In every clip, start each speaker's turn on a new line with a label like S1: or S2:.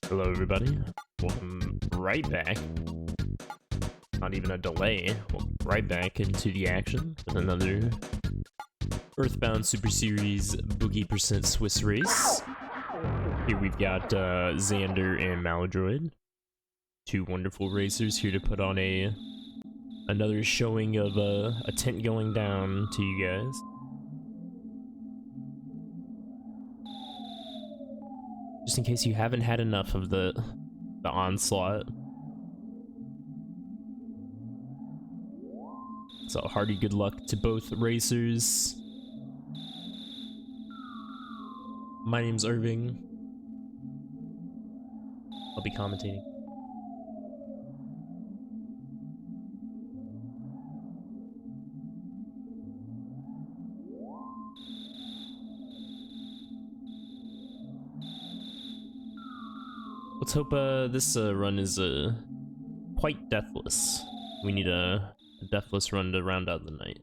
S1: Hello everybody, welcome right back, not even a delay, right back into the action with another Earthbound Super Series Boogey % Swiss race. Here we've got Xander and Malladroid, two wonderful racers here to put on another showing of a tent going down to you guys. Just in case you haven't had enough of the onslaught. So hearty good luck to both racers. My name's Irving. I'll be commentating. Let's hope this run is quite deathless. We need a deathless run to round out the night.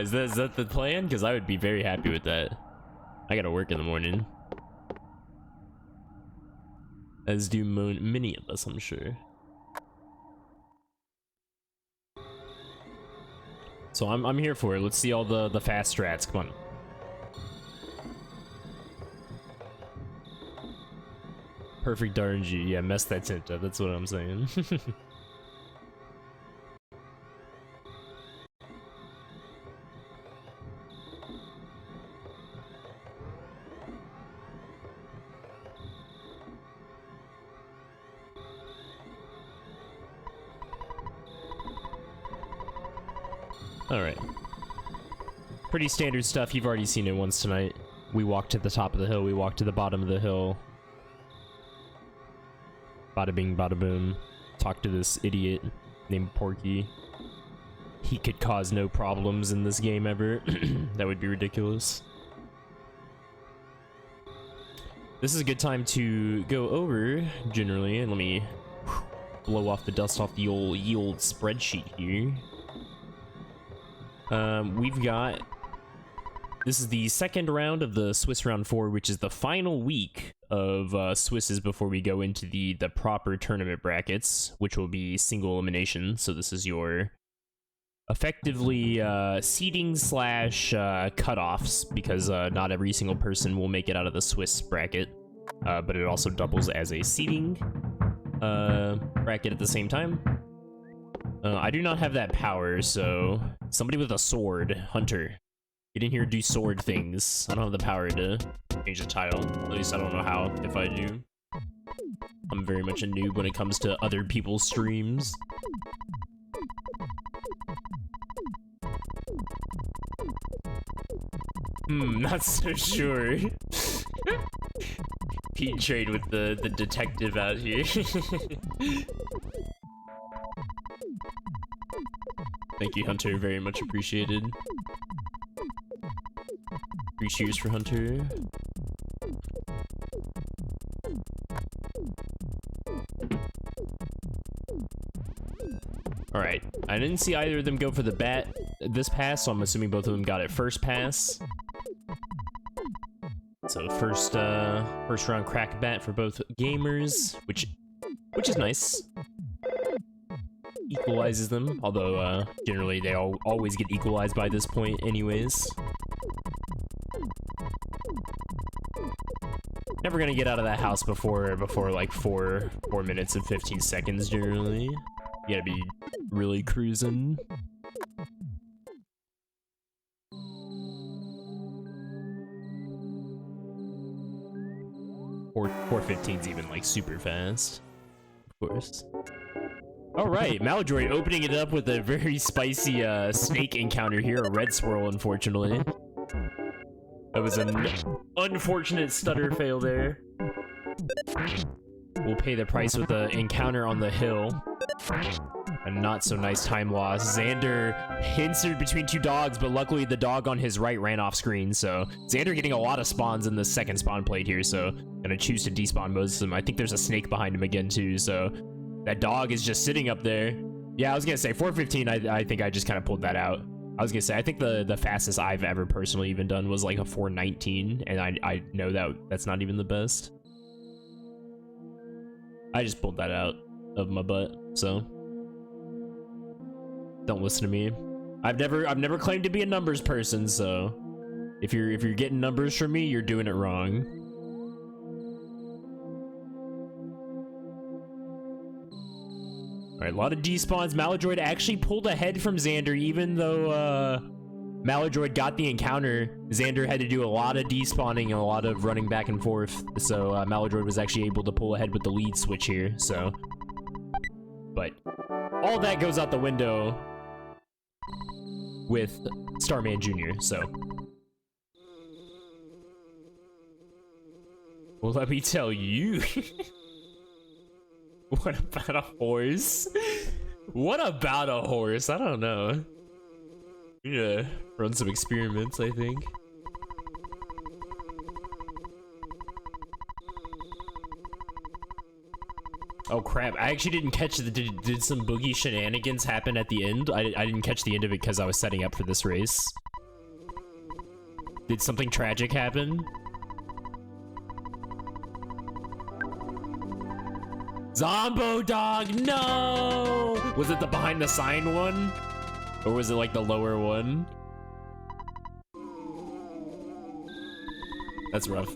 S1: Is that the plan? Because I would be very happy with that. I gotta work in the morning. As do many of us, I'm sure. So I'm here for it. Let's see all the fast strats. Come on. Perfect RNG. Yeah, mess that tint up. That's what I'm saying. Alright. Pretty standard stuff. You've already seen it once tonight. We walk to the top of the hill. We walk to the bottom of the hill. Bada bing, bada boom. Talk to this idiot named Porky. He could cause no problems in this game ever. That would be ridiculous. This is a good time to go over, generally, and let me blow off the dust off the old spreadsheet here. We've got... This is the second round of the Swiss Round 4, which is the final week of Swisses before we go into the proper tournament brackets, which will be single elimination. So this is your effectively seeding slash cutoffs, because not every single person will make it out of the Swiss bracket, but it also doubles as a seeding bracket at the same time. I do not have that power, so somebody with a sword, Hunter, get in here and do sword things. I don't have the power to change the title. At least I don't know how, if I do. I'm very much a noob when it comes to other people's streams. Not so sure. Pete trade with the detective out here. Thank you, Hunter. Very much appreciated. 3 cheers for Hunter. Alright. I didn't see either of them go for the bat this pass, so I'm assuming both of them got it first pass. So first round crack bat for both gamers, which is nice. Equalizes them, although generally they always get equalized by this point anyways. Never gonna get out of that house before like 4 minutes and 15 seconds generally. You gotta be really cruising. Or 4:15's even like super fast, of course. Alright, Malladroid opening it up with a very spicy snake encounter here, a red swirl, unfortunately. That was an unfortunate stutter fail there. will pay the price with the encounter on the hill. A not so nice time loss. Xander hindered between two dogs, but luckily the dog on his right ran off screen, so Xander getting a lot of spawns in the second spawn plate here, so gonna choose to despawn most of them. I think there's a snake behind him again too, so that dog is just sitting up there. Yeah, I was gonna say 415, I think I just kind of pulled that out. I was gonna say, I think the fastest I've ever personally even done was like a 419, and I know that's not even the best. I just pulled that out of my butt, so don't listen to me. I've never claimed to be a numbers person, so if you're getting numbers from me, you're doing it wrong. All right, a lot of despawns. Malladroid actually pulled ahead from Xander, even though Malladroid got the encounter. Xander had to do a lot of despawning and a lot of running back and forth, so Malladroid was actually able to pull ahead with the lead switch here. So, but all that goes out the window with Starman Jr., so. Well, let me tell you. What about a horse? What about a horse? I don't know. We need to run some experiments, I think. Oh crap, I actually didn't catch the did some Boogey shenanigans happen at the end? I didn't catch the end of it because I was setting up for this race. Did something tragic happen? Zombo dog, no! Was it the behind the sign one? Or was it like the lower one? That's rough.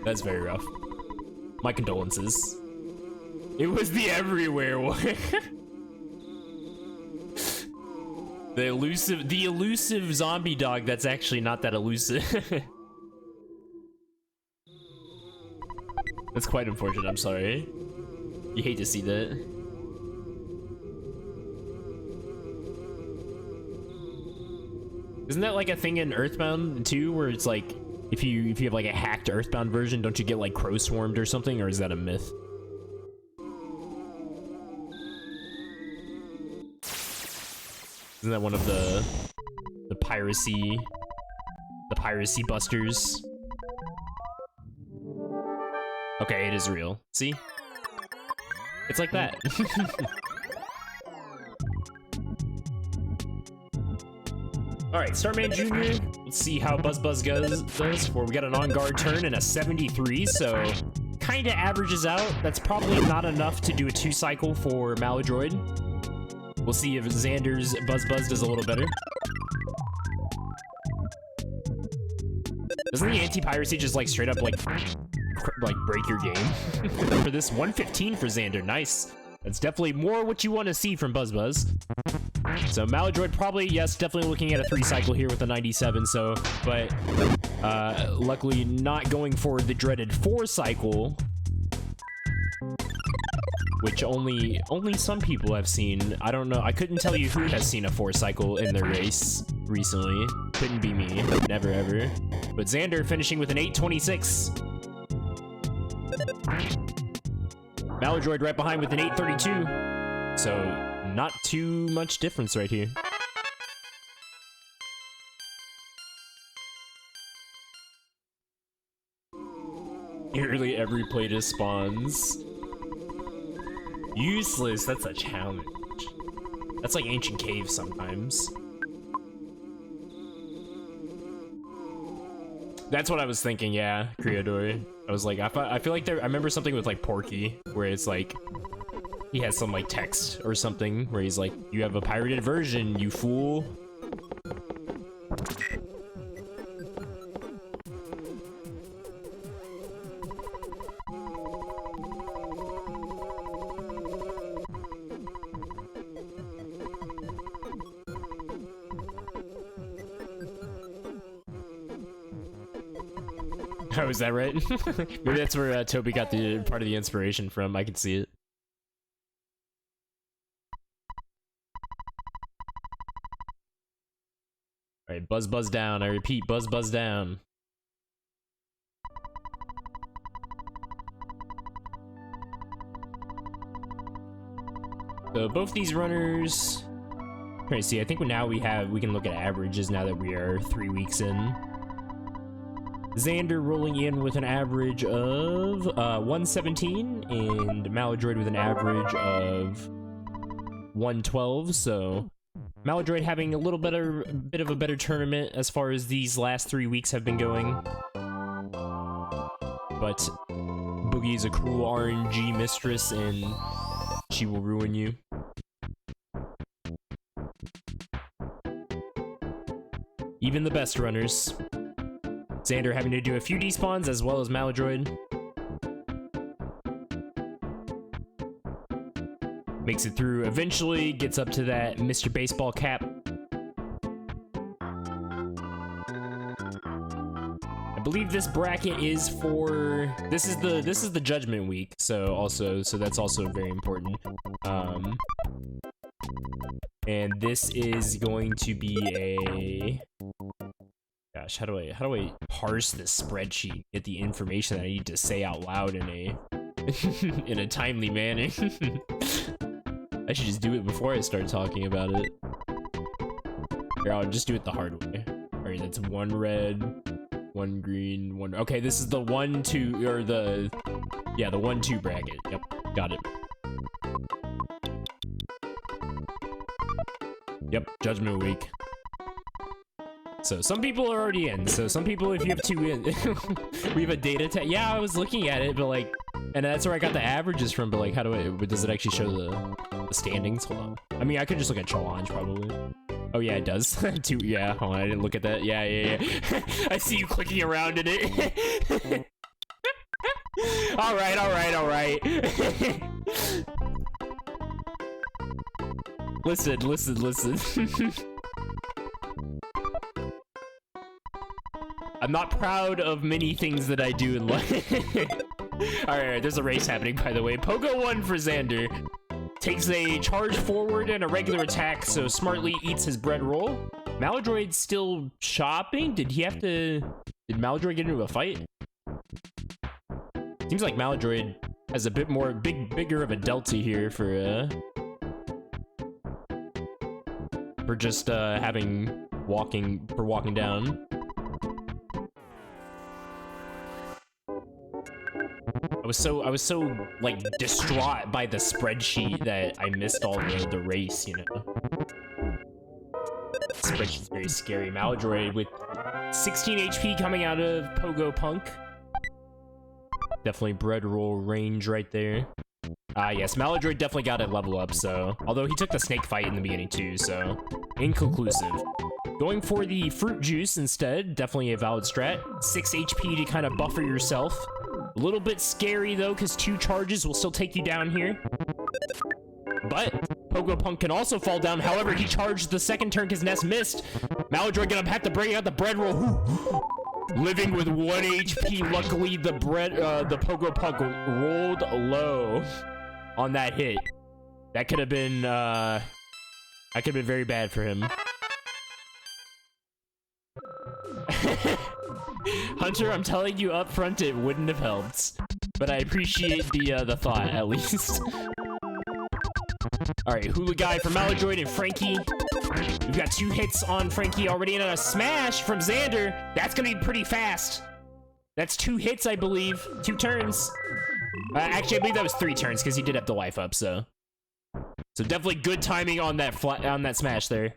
S1: That's very rough. My condolences. It was the everywhere one. The elusive zombie dog that's actually not that elusive. That's quite unfortunate, I'm sorry. You hate to see that. Isn't that like a thing in Earthbound too, where it's like, if you have like a hacked Earthbound version, don't you get like crow swarmed or something, or is that a myth? Isn't that one of the piracy busters? Okay, it is real. See? It's like that. Alright, Starman Jr. Let's see how Buzz does for we got an on-guard turn and a 73, so kinda averages out. That's probably not enough to do a 2-cycle for Malladroid. We'll see if Xander's Buzz does a little better. Doesn't the anti-piracy just like straight up like break your game? For this 115 for Xander, nice. That's definitely more what you want to see from Buzz. So Malladroid probably, yes, definitely looking at a 3-cycle here with a 97, so, but luckily not going for the dreaded 4-cycle, which only some people have seen. I don't know, I couldn't tell you who has seen a 4-cycle in their race recently. Couldn't be me, never ever. But Xander finishing with an 826. Malladroid right behind with an 832. So not too much difference right here. Nearly every play just spawns. Useless, that's a challenge. That's like ancient caves sometimes. That's what I was thinking, yeah, Creador. I was like, I feel like I remember something with like Porky, where it's like, he has some like text or something, where he's like, you have a pirated version, you fool. Oh, is that right? Maybe that's where Toby got the part of the inspiration from. I can see it. Alright, Buzz down. I repeat, Buzz down. So both these runners. Trying to see. I think now we can look at averages now that we are 3 weeks in. Xander rolling in with an average of 117, and Malladroid with an average of 112. So Malladroid having a little bit of a better tournament as far as these last 3 weeks have been going. But Boogey is a cruel RNG mistress, and she will ruin you. Even the best runners. Xander having to do a few despawns as well as Malladroid. Makes it through eventually, gets up to that Mr. Baseball cap. I believe this bracket is for this is the judgment week, so that's also very important. And this is going to be a gosh, how do I parse this spreadsheet, get the information that I need to say out loud in a in a timely manner? I should just do it before I start talking about it. Here, I'll just do it the hard way. Alright, that's 1 red, 1 green, 1... Okay, this is the 1-2, or the... Yeah, the 1-2 bracket. Yep, got it. Yep, Judgment Week. So, some people are already in. So, some people, if you have 2 in... we have a data tag. Yeah, I was looking at it, but like... And that's where I got the averages from, but like, how do I... Does it actually show the standings? Hold on. I mean, I could just look at challenge, probably. Oh, yeah, it does. 2, yeah, hold on, I didn't look at that. Yeah. I see you clicking around in it. Alright. Listen. I'm not proud of many things that I do in life. Alright, there's a race happening, by the way. Pogo 1 for Xander. Takes a charge forward and a regular attack, so smartly eats his bread roll. Malladroid still shopping? Did Malladroid get into a fight? Seems like Malladroid has a bit more, bigger of a delta here for just walking down. I was so like distraught by the spreadsheet that I missed all the race, you know. Spreadsheet's very scary. Malladroid with 16 HP coming out of Pogo Punk. Definitely bread roll range right there. Yes, Malladroid definitely got a level up, so... Although he took the snake fight in the beginning too, so... Inconclusive. Going for the fruit juice instead, definitely a valid strat. 6 HP to kind of buffer yourself. A little bit scary though, because 2 charges will still take you down here. But Pogo Punk can also fall down. However, he charged the second turn because Ness missed. Malladroid gonna have to bring out the bread roll. Living with 1 HP. Luckily, the Pogo Punk rolled low on that hit. That could have been very bad for him. Hunter, I'm telling you up front, it wouldn't have helped. But I appreciate the thought, at least. Alright, Hula Guy for Malladroid and Frankie. We've got 2 hits on Frankie already, and a smash from Xander. That's gonna be pretty fast. That's 2 hits, I believe. 2 turns. Actually, I believe that was 3 turns, because he did have the life up, so... So definitely good timing on that smash there.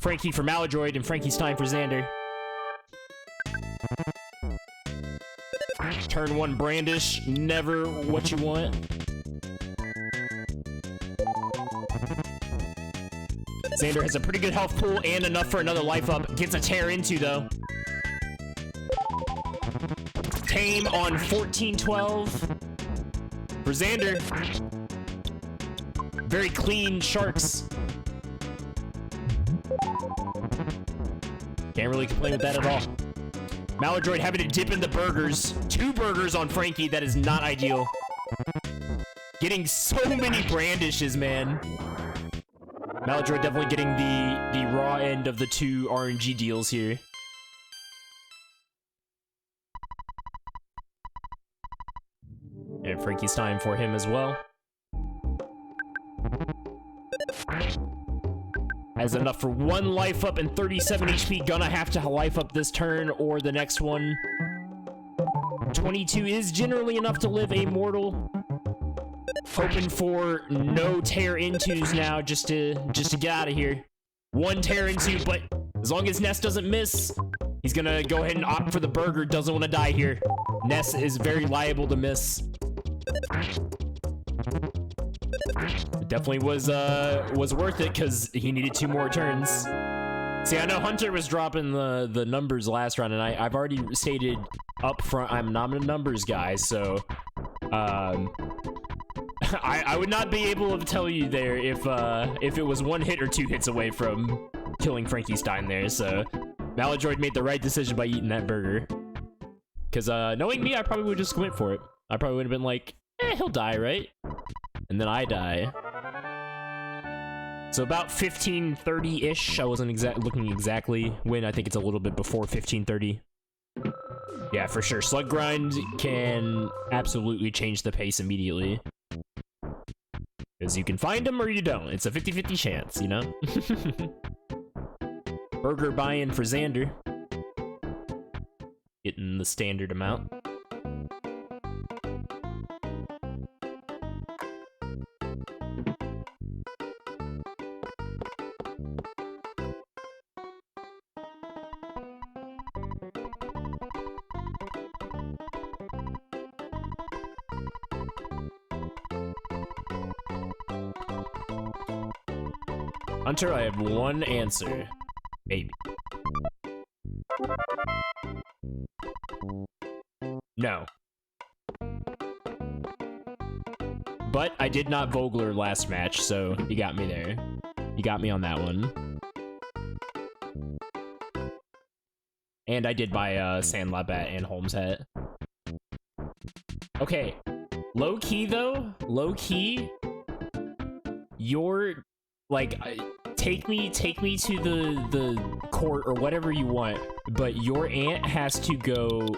S1: Frankie for Malladroid, and Frankie's time for Xander. Turn 1 brandish, never what you want. Xander has a pretty good health pool and enough for another life up. Gets a tear into though. Tame on 14-12 for Xander. Very clean sharks. Can't really complain with that at all. Malladroid having to dip in the burgers. 2 burgers on Frankie, that is not ideal. Getting so many brandishes, man. Malladroid definitely getting the raw end of the 2 RNG deals here. And Frankie's time for him as well. Has enough for 1 life up and 37 HP. Gonna have to life up this turn or the next one. 22 is generally enough to live a mortal. Hoping for no tear intos now, just to get out of here. 1 tear into, but as long as Ness doesn't miss, he's gonna go ahead and opt for the burger. Doesn't want to die here. Ness is very liable to miss. It definitely was worth it because he needed 2 more turns. See, I know Hunter was dropping the numbers last round, and I've already stated up front I'm not a numbers guy, so I would not be able to tell you there if it was 1 hit or 2 hits away from killing Frankenstein there. So Malladroid made the right decision by eating that burger. Because knowing me, I probably would just went for it. I probably would have been like, he'll die, right? And then I die. So about 15:30-ish. I wasn't looking exactly when. I think it's a little bit before 15:30. Yeah, for sure. Slug Grind can absolutely change the pace immediately. Because you can find them or you don't. It's a 50-50 chance, you know? Burger buy-in for Xander. Getting the standard amount. Hunter, I have 1 answer. Maybe. No. But I did not Vogler last match, so you got me there. You got me on that one. And I did buy Sandlot Bat and Holmes hat. Okay. Low-key, though. Low-key. You're... like, take me to the court or whatever you want, but your aunt has to go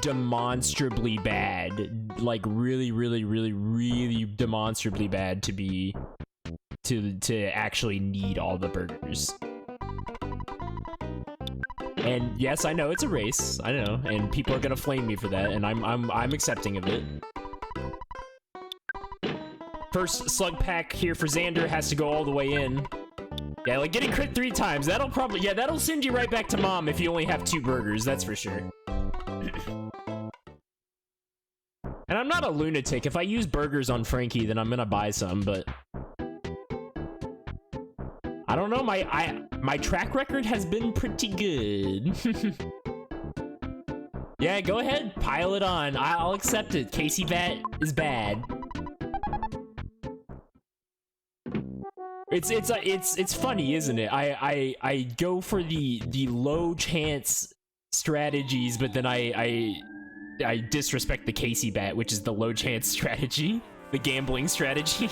S1: demonstrably bad, like really demonstrably bad to actually need all the burgers. And yes, I know it's a race, I know, and people are gonna flame me for that, and I'm accepting of it. First slug pack here for Xander has to go all the way in. Yeah, like getting crit 3 times. That'll probably, yeah, that'll send you right back to mom if you only have 2 burgers, that's for sure. And I'm not a lunatic. If I use burgers on Frankie, then I'm gonna buy some, but I don't know, my track record has been pretty good. Yeah, go ahead, pile it on. I'll accept it. Casey Bat is bad. It's funny, isn't it? I go for the low chance strategies, but then I disrespect the Casey Bat, which is the low chance strategy, the gambling strategy.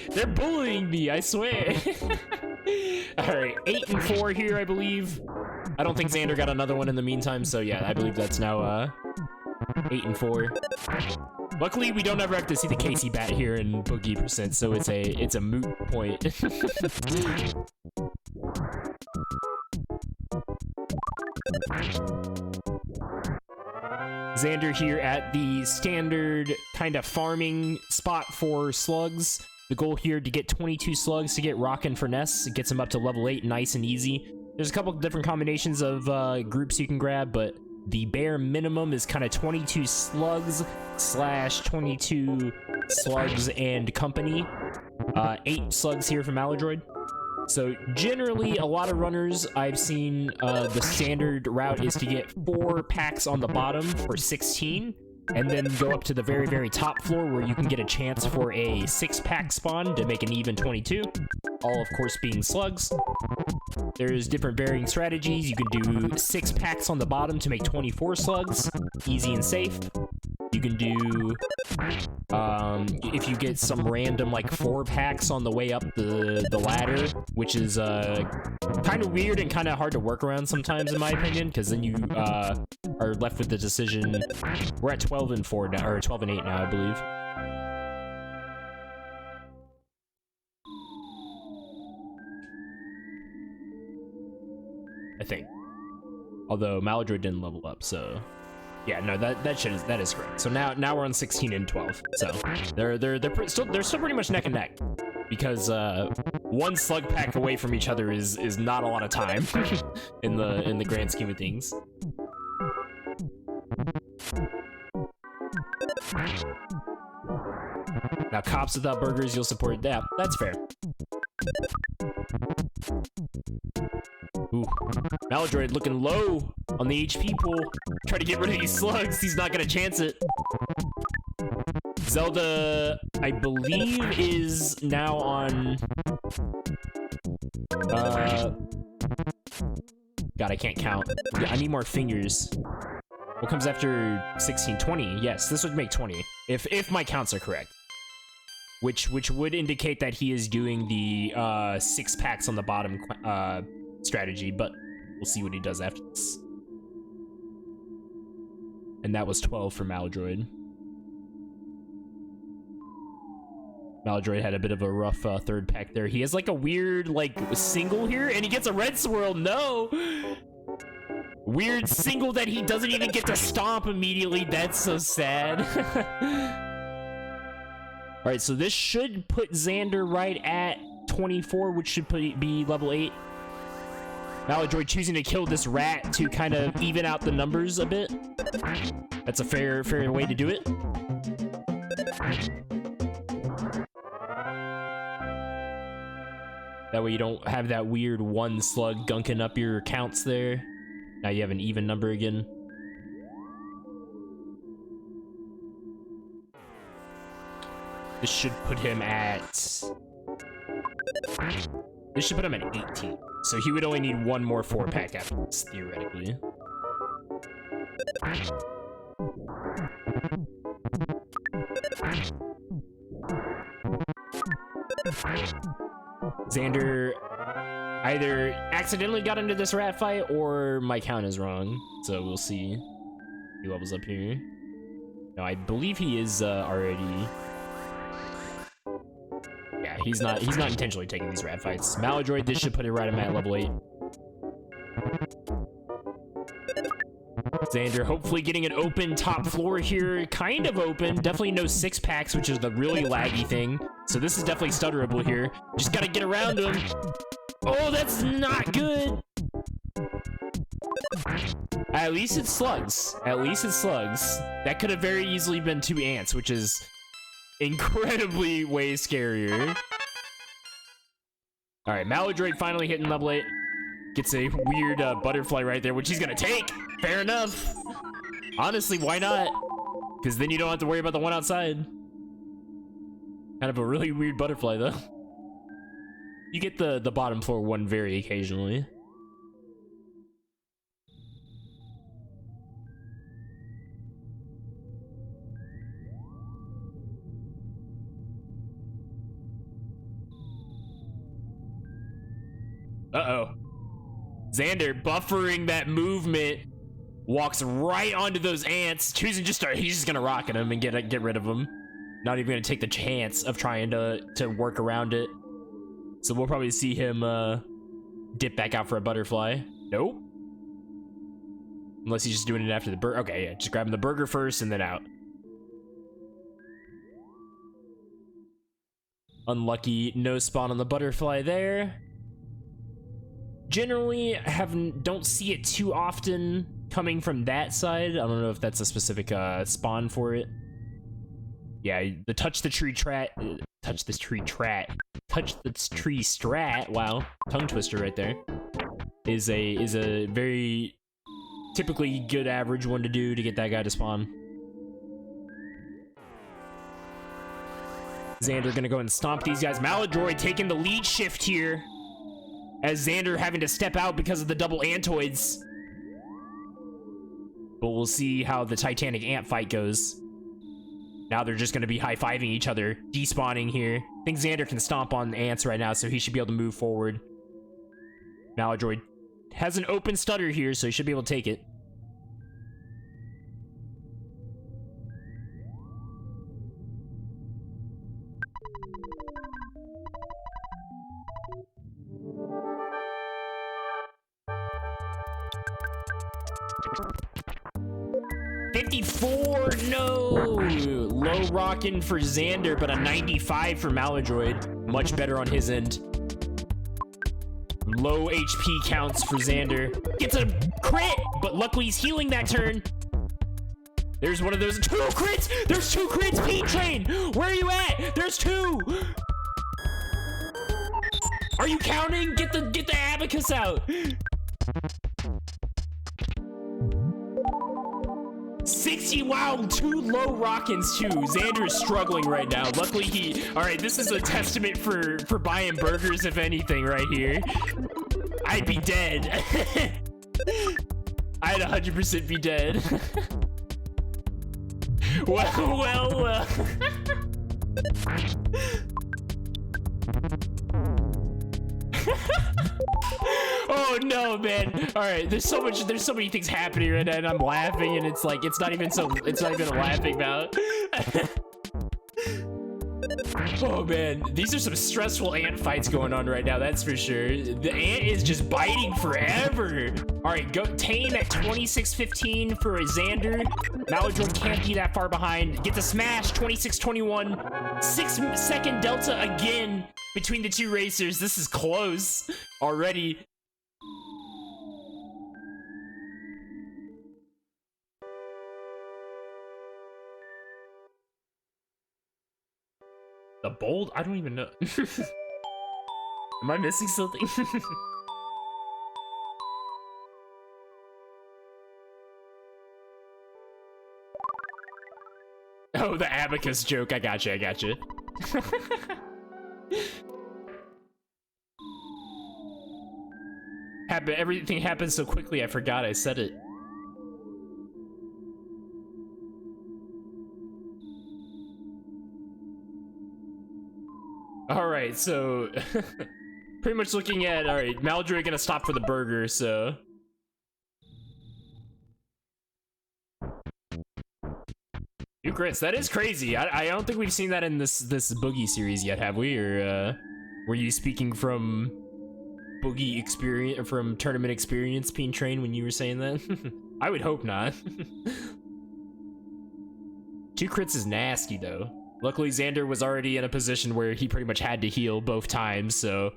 S1: They're bullying me, I swear. Alright, 8 and 4 here, I believe. I don't think Xander got another one in the meantime, so yeah, I believe that's now 8 and 4. Luckily, we don't ever have to see the Casey Bat here in Boogey %, so it's a moot point. Xander here at the standard kind of farming spot for slugs. The goal here to get 22 slugs to get rockin' for Ness. It gets him up to level 8 nice and easy. There's a couple different combinations of groups you can grab, but the bare minimum is kind of 22 slugs / 22 slugs and company. 8 slugs here from Malladroid. So generally, a lot of runners I've seen, the standard route is to get 4 packs on the bottom for 16, and then go up to the very, very top floor where you can get a chance for a 6-pack spawn to make an even 22. All, of course, being slugs. There's different varying strategies. You can do 6 packs on the bottom to make 24 slugs. Easy and safe. You can do, if you get some random, like, 4 packs on the way up the ladder, which is kind of weird and kind of hard to work around sometimes, in my opinion, because then you are left with the decision. We're at 12 and 4 now, or 12 and 8 now, I believe. I think. Although Malladroid didn't level up, so yeah, no, that is correct. So now we're on 16 and 12. So they're still pretty much neck and neck, because one slug pack away from each other is not a lot of time in the grand scheme of things. Now, cops without burgers, you'll support that. That's fair. Ooh, Malladroid looking low on the HP pool. Try to get rid of these slugs. He's not gonna chance it. Zelda, I believe, is now on... God, I can't count. I need more fingers. What comes after 16? 20. Yes, this would make 20. If my counts are correct. Which would indicate that he is doing the 6 packs on the bottom strategy, but we'll see what he does after this. And that was 12 for Malladroid. Malladroid had a bit of a rough third pack there. He has like a weird like single here, and he gets a red swirl. No! Weird single that he doesn't even get to stomp immediately. That's so sad. Alright, so this should put Xander right at 24, which should be level 8. Malladroid choosing to kill this rat to kind of even out the numbers a bit. That's a fair way to do it. That way you don't have that weird one slug gunking up your counts there. Now you have an even number again. This should put him at... This should put him at 18. So he would only need one more 4-pack after this, theoretically. Xander either accidentally got into this rat fight or my count is wrong. So we'll see. He levels up here. No, I believe he is already... Yeah, he's not intentionally taking these rat fights. Malladroid, this should put it right at level 8. Xander hopefully getting an open top floor here. Kind of open. Definitely no 6 packs, which is the really laggy thing. So this is definitely stutterable here. Just gotta get around him. Oh, that's not good. At least it's slugs. At least it's slugs. That could have very easily been 2 ants, which is incredibly way scarier. Alright, Malladroid finally hitting level 8. Gets a weird butterfly right there, which he's gonna take. Fair enough. Honestly, why not? Because then you don't have to worry about the one outside. Kind of a really weird butterfly, though. You get the bottom floor one very occasionally. Uh-oh. Xander buffering that movement, walks right onto those ants, choosing just to, he's just gonna rocket them and get rid of them. Not even gonna take the chance of trying to work around it. So we'll probably see him dip back out for a butterfly. Nope. Unless he's just doing it after the burger. Okay, yeah, just grabbing the burger first and then out. Unlucky, no spawn on the butterfly there. Generally, don't see it too often coming from that side. I don't know if that's a specific spawn for it. Yeah, the touch the tree strat. Wow, tongue twister right there. Is a very typically good average one to do to get that guy to spawn. Xander gonna go and stomp these guys. Malladroid taking the lead shift here, as Xander having to step out because of the double antoids. But we'll see how the Titanic ant fight goes. Now they're just going to be high-fiving each other, despawning here. I think Xander can stomp on ants right now, so he should be able to move forward. Malladroid has an open stutter here, so he should be able to take it. No! Low rockin' for Xander, but a 95 for Malladroid. Much better on his end. Low HP counts for Xander. Gets a crit, but luckily he's healing that turn. There's one of those. 2 crits! There's 2 crits, P-Train! Where are you at? There's 2! Are you counting? Get the abacus out! 60, wow, 2 low rockins too. Xander is struggling right now. Luckily all right, this is a testament for buying burgers, if anything, right here. I'd be dead. I'd 100% be dead. well. Oh no, man. All right, there's so many things happening right now, and I'm laughing, and it's like it's not even a laughing about. Oh man, these are some stressful ant fights going on right now, that's for sure. The ant is just biting forever. All right, go Tame at 26-15 for Xander. Malladroid can't be that far behind. Get the smash, 26-21. 6-second delta again between the 2 racers. This is close already. The bold? I don't even know. Am I missing something? Oh, the abacus joke. I gotcha. Everything happened so quickly, I forgot I said it. Alright, so pretty much looking at, alright, Malladroid gonna stop for the burger, so 2 crits, that is crazy. I don't think we've seen that in this Boogey series yet, have we? Or were you speaking from Boogey experience, from tournament experience, P-Train, when you were saying that? I would hope not. 2 crits is nasty though. Luckily, Xander was already in a position where he pretty much had to heal both times, so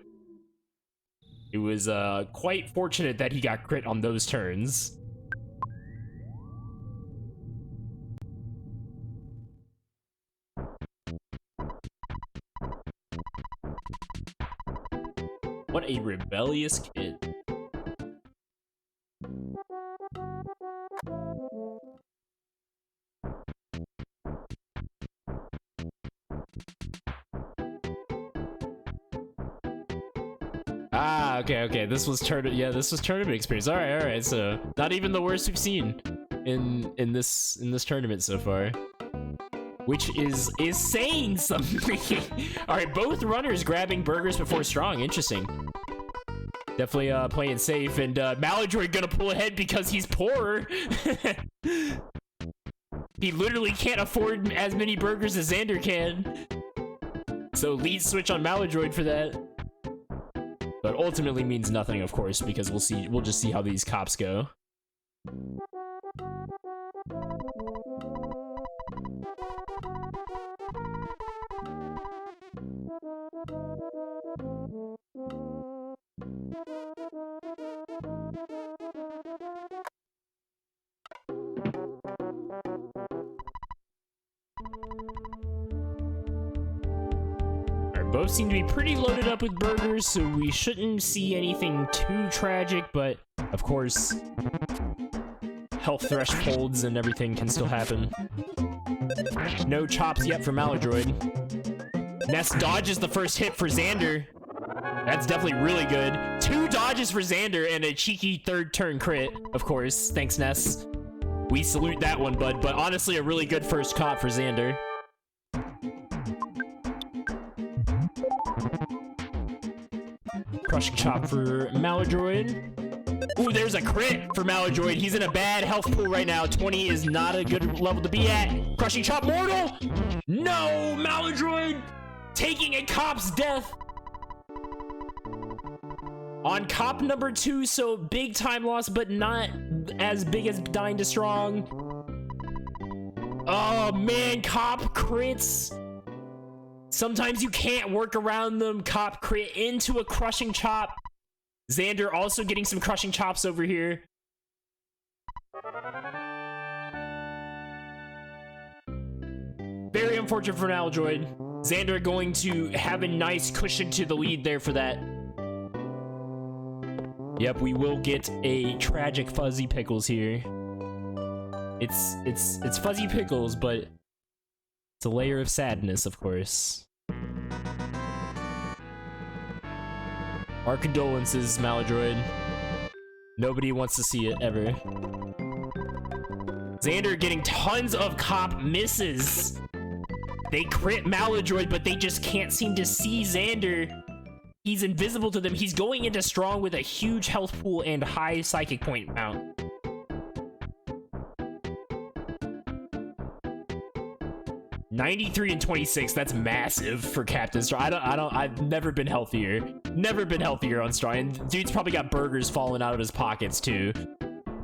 S1: it was quite fortunate that he got crit on those turns. What a rebellious kid. Ah, okay. This was tournament experience. All right. So not even the worst we've seen in this tournament so far, which is saying something. All right, both runners grabbing burgers before strong. Interesting. Definitely playing safe, and Malladroid gonna pull ahead because he's poor. He literally can't afford as many burgers as Xander can. So lead switch on Malladroid for that. But ultimately means nothing, of course, because we'll just see how these cops go. Both seem to be pretty loaded up with burgers, so we shouldn't see anything too tragic, but of course, health thresholds and everything can still happen. No chops yet for Malladroid. Ness dodges the first hit for Xander. That's definitely really good. 2 dodges for Xander and a cheeky 3rd turn crit, of course. Thanks, Ness. We salute that one, bud, but honestly, a really good first caught for Xander. crushing chop for Malladroid. Ooh, there's a crit for Malladroid. He's in a bad health pool right now. 20 is not a good level to be at. Crushing chop mortal. No, Malladroid taking a cop's death on cop number 2. So big time loss, but not as big as dying to strong. Oh man, cop crits. Sometimes you can't work around them. Cop crit into a crushing chop. Xander also getting some crushing chops over here. Very unfortunate for Malladroid. Xander going to have a nice cushion to the lead there for that. Yep, we will get a tragic Fuzzy Pickles here. It's Fuzzy Pickles, but it's a layer of sadness, of course. Our condolences, Malladroid. Nobody wants to see it, ever. Xander getting tons of cop misses. They crit Malladroid, but they just can't seem to see Xander. He's invisible to them. He's going into strong with a huge health pool and high psychic point amount. $93 and 26. That's massive for Captain Strong. I've never been healthier. Never been healthier on Strong. And dude's probably got burgers falling out of his pockets too.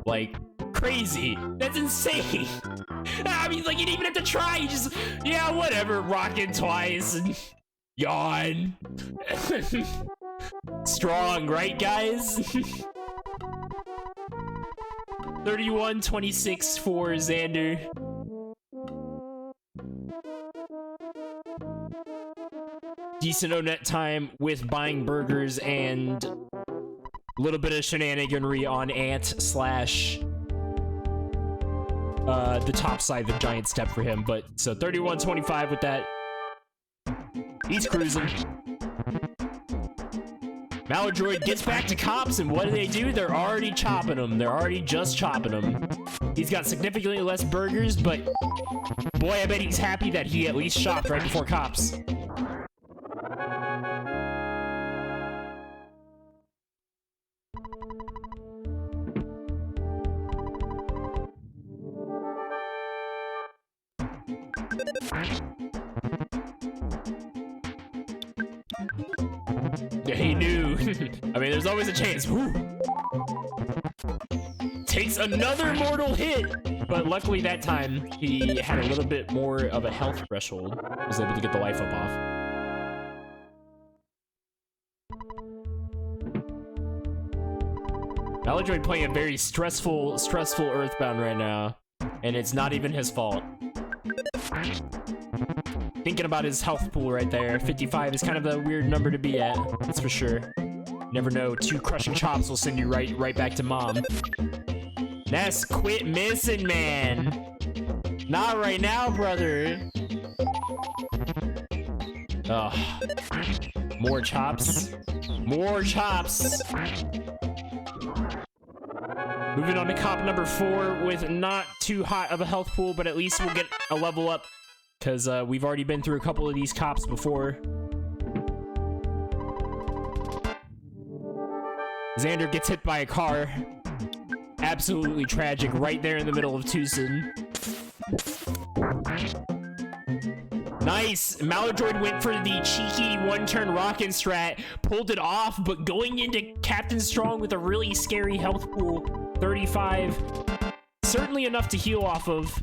S1: Like, crazy. That's insane. I mean, like, you didn't even have to try. You just, yeah, whatever. Rocking twice and yawn. Strong, right, guys? 31-26 for Xander. Decent net time with buying burgers and a little bit of shenaniganry on Ant slash the top side, the giant step for him. But so 31-25 with that. He's cruising. Malladroid gets back to cops, and what do? They're already chopping him. They're already just chopping him. He's got significantly less burgers, but boy, I bet he's happy that he at least shopped right before cops. Yeah, he knew. I mean, there's always a chance. Woo. Takes another mortal hit, but luckily that time he had a little bit more of a health threshold. Was able to get the life up off. Malladroid playing a very stressful Earthbound right now, and it's not even his fault. Thinking about his health pool right there. 55 is kind of a weird number to be at, that's for sure. Never know, 2 crushing chops will send you right back to mom. Ness, quit missing, man. Not right now, brother. Ugh. More chops. More chops. Moving on to cop number 4 with not too hot of a health pool, but at least we'll get a level up. Because we've already been through a couple of these cops before. Xander gets hit by a car. Absolutely tragic right there in the middle of Tucson. Nice! Malladroid went for the cheeky one-turn rockin' strat, pulled it off, but going into Captain Strong with a really scary health pool. 35. Certainly enough to heal off of.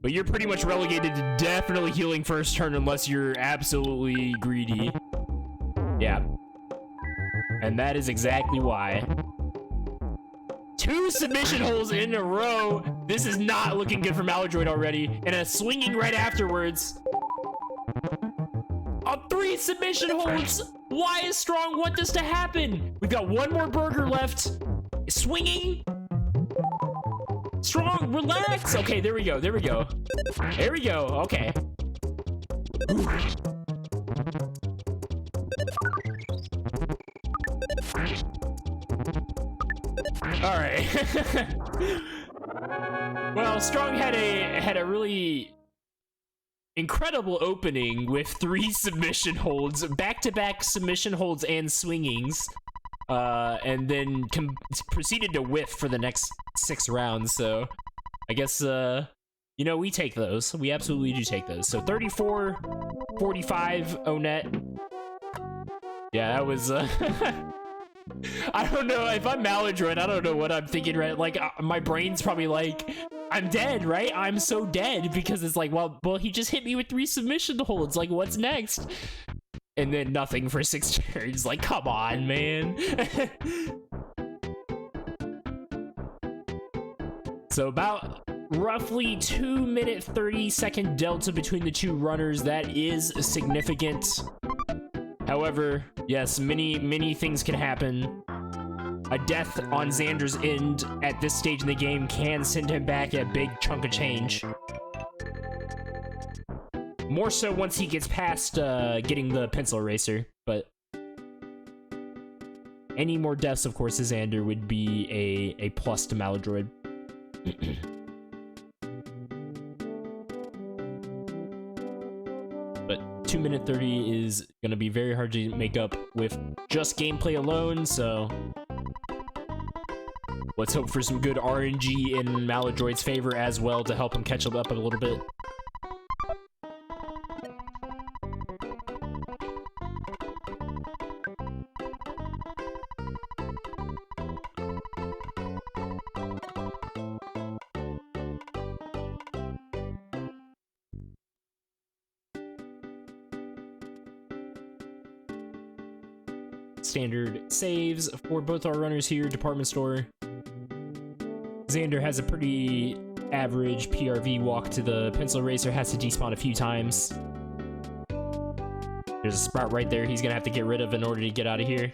S1: But you're pretty much relegated to definitely healing first turn unless you're absolutely greedy. Yeah. And that is exactly why. 2 submission holes in a row. This is not looking good for Malladroid already. And a swinging right afterwards. 3 submission holds. Why is Strong want this to happen? We've got 1 more burger left. Swinging. Strong, relax. Okay, there we go. There we go. There we go. Okay. Ooh. All right. Well, Strong had a really incredible opening with 3 submission holds, back-to-back submission holds and swingings, and then proceeded to whiff for the next 6 rounds. So I guess, you know, we take those. We absolutely do take those. So 34-45 Onet. Yeah, that was, I don't know, if I'm Malladroid, I don't know what I'm thinking, right? Like, my brain's probably like, I'm dead, right? I'm so dead, because it's like, well, he just hit me with 3 submission holds, like, what's next? And then nothing for 6 turns, like, come on, man. So about roughly 2-minute 30-second delta between the 2 runners. That is significant. However, yes, many things can happen. A death on Xander's end at this stage in the game can send him back a big chunk of change. More so once he gets past getting the pencil eraser, but any more deaths, of course, to Xander would be a plus to Malladroid. But 2-minute 30 is going to be very hard to make up with just gameplay alone, so let's hope for some good RNG in Malladroid's favor as well to help him catch up a little bit. Standard saves for both our runners here. Department store. Xander has a pretty average PRV walk to the pencil eraser, has to despawn a few times. There's a sprout right there he's gonna have to get rid of in order to get out of here.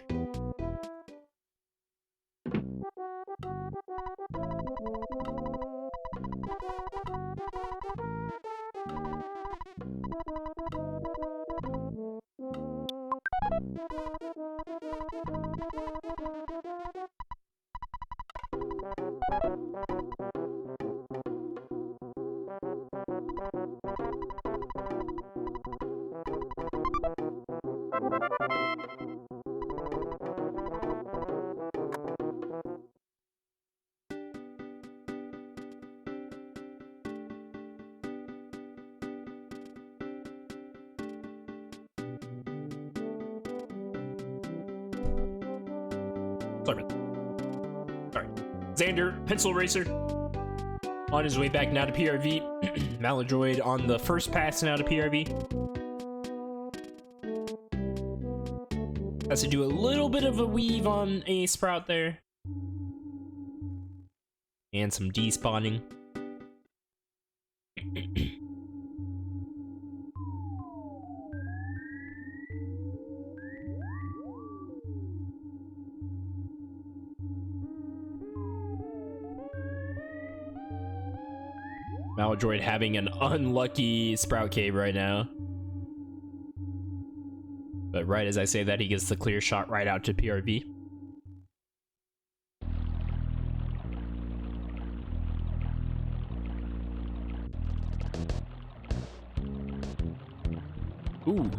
S1: Sorry. Xander, pencil eraser. On his way back now to PRV. Malladroid on the first pass now to PRV. Has to do a little bit of a weave on a sprout there. And some despawning. Malladroid having an unlucky Sprout Cave right now. But right as I say that, he gets the clear shot right out to PRV. Ooh.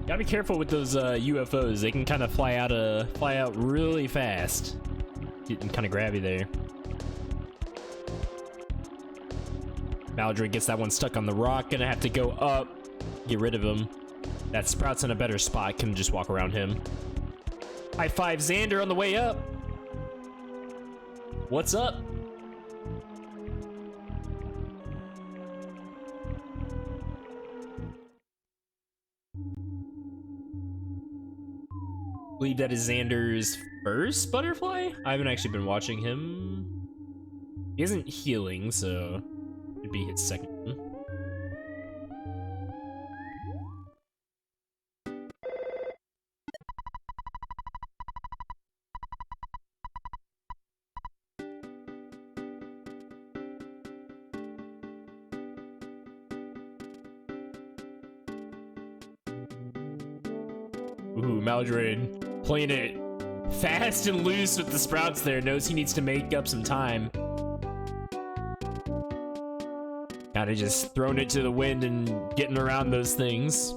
S1: Gotta be careful with those UFOs. They can kind of fly out really fast. Getting kind of grabby there. Malladroid gets that one stuck on the rock. Gonna have to go up, get rid of him. That Sprout's in a better spot. Can just walk around him. High five Xander on the way up. What's up? I believe that is Xander's first butterfly. I haven't actually been watching him. He isn't healing, so it'd be his second one. Ooh, Malladroid playing it fast and loose with the Sprouts there. Knows he needs to make up some time. Kinda just throwing it to the wind and getting around those things.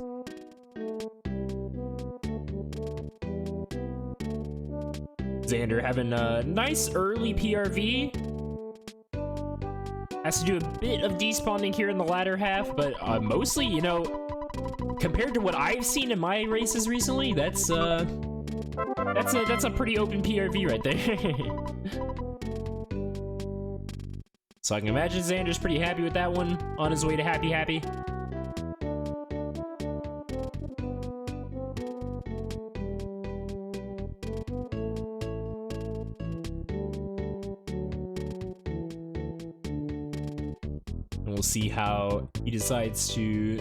S1: Xander having a nice early PRV. Has to do a bit of despawning here in the latter half, but mostly, you know, compared to what I've seen in my races recently, that's a pretty open PRV right there. So I can imagine Xander's pretty happy with that one, on his way to happy. And we'll see how he decides to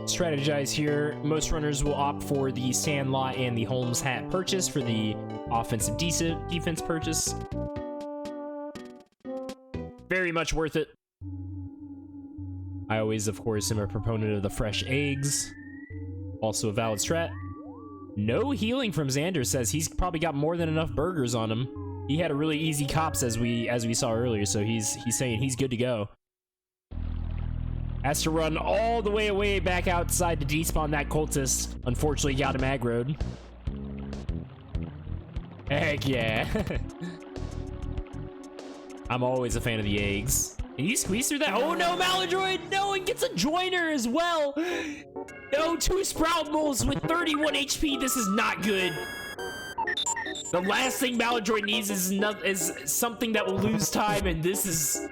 S1: strategize here. Most runners will opt for the Sandlot and the Holmes hat purchase for the offensive defense purchase. Very much worth it. I always, of course, am a proponent of the fresh eggs. Also a valid strat. No healing from Xander says he's probably got more than enough burgers on him. He had a really easy cops as we saw earlier, so he's saying he's good to go. Has to run all the way back outside to despawn that cultist. Unfortunately, got him aggroed. Heck yeah. I'm always a fan of the eggs. Can you squeeze through that? Oh no, Malladroid! No, and gets a joiner as well! No, 2 sprout moles with 31 HP. This is not good. The last thing Malladroid needs is something that will lose time, and this is...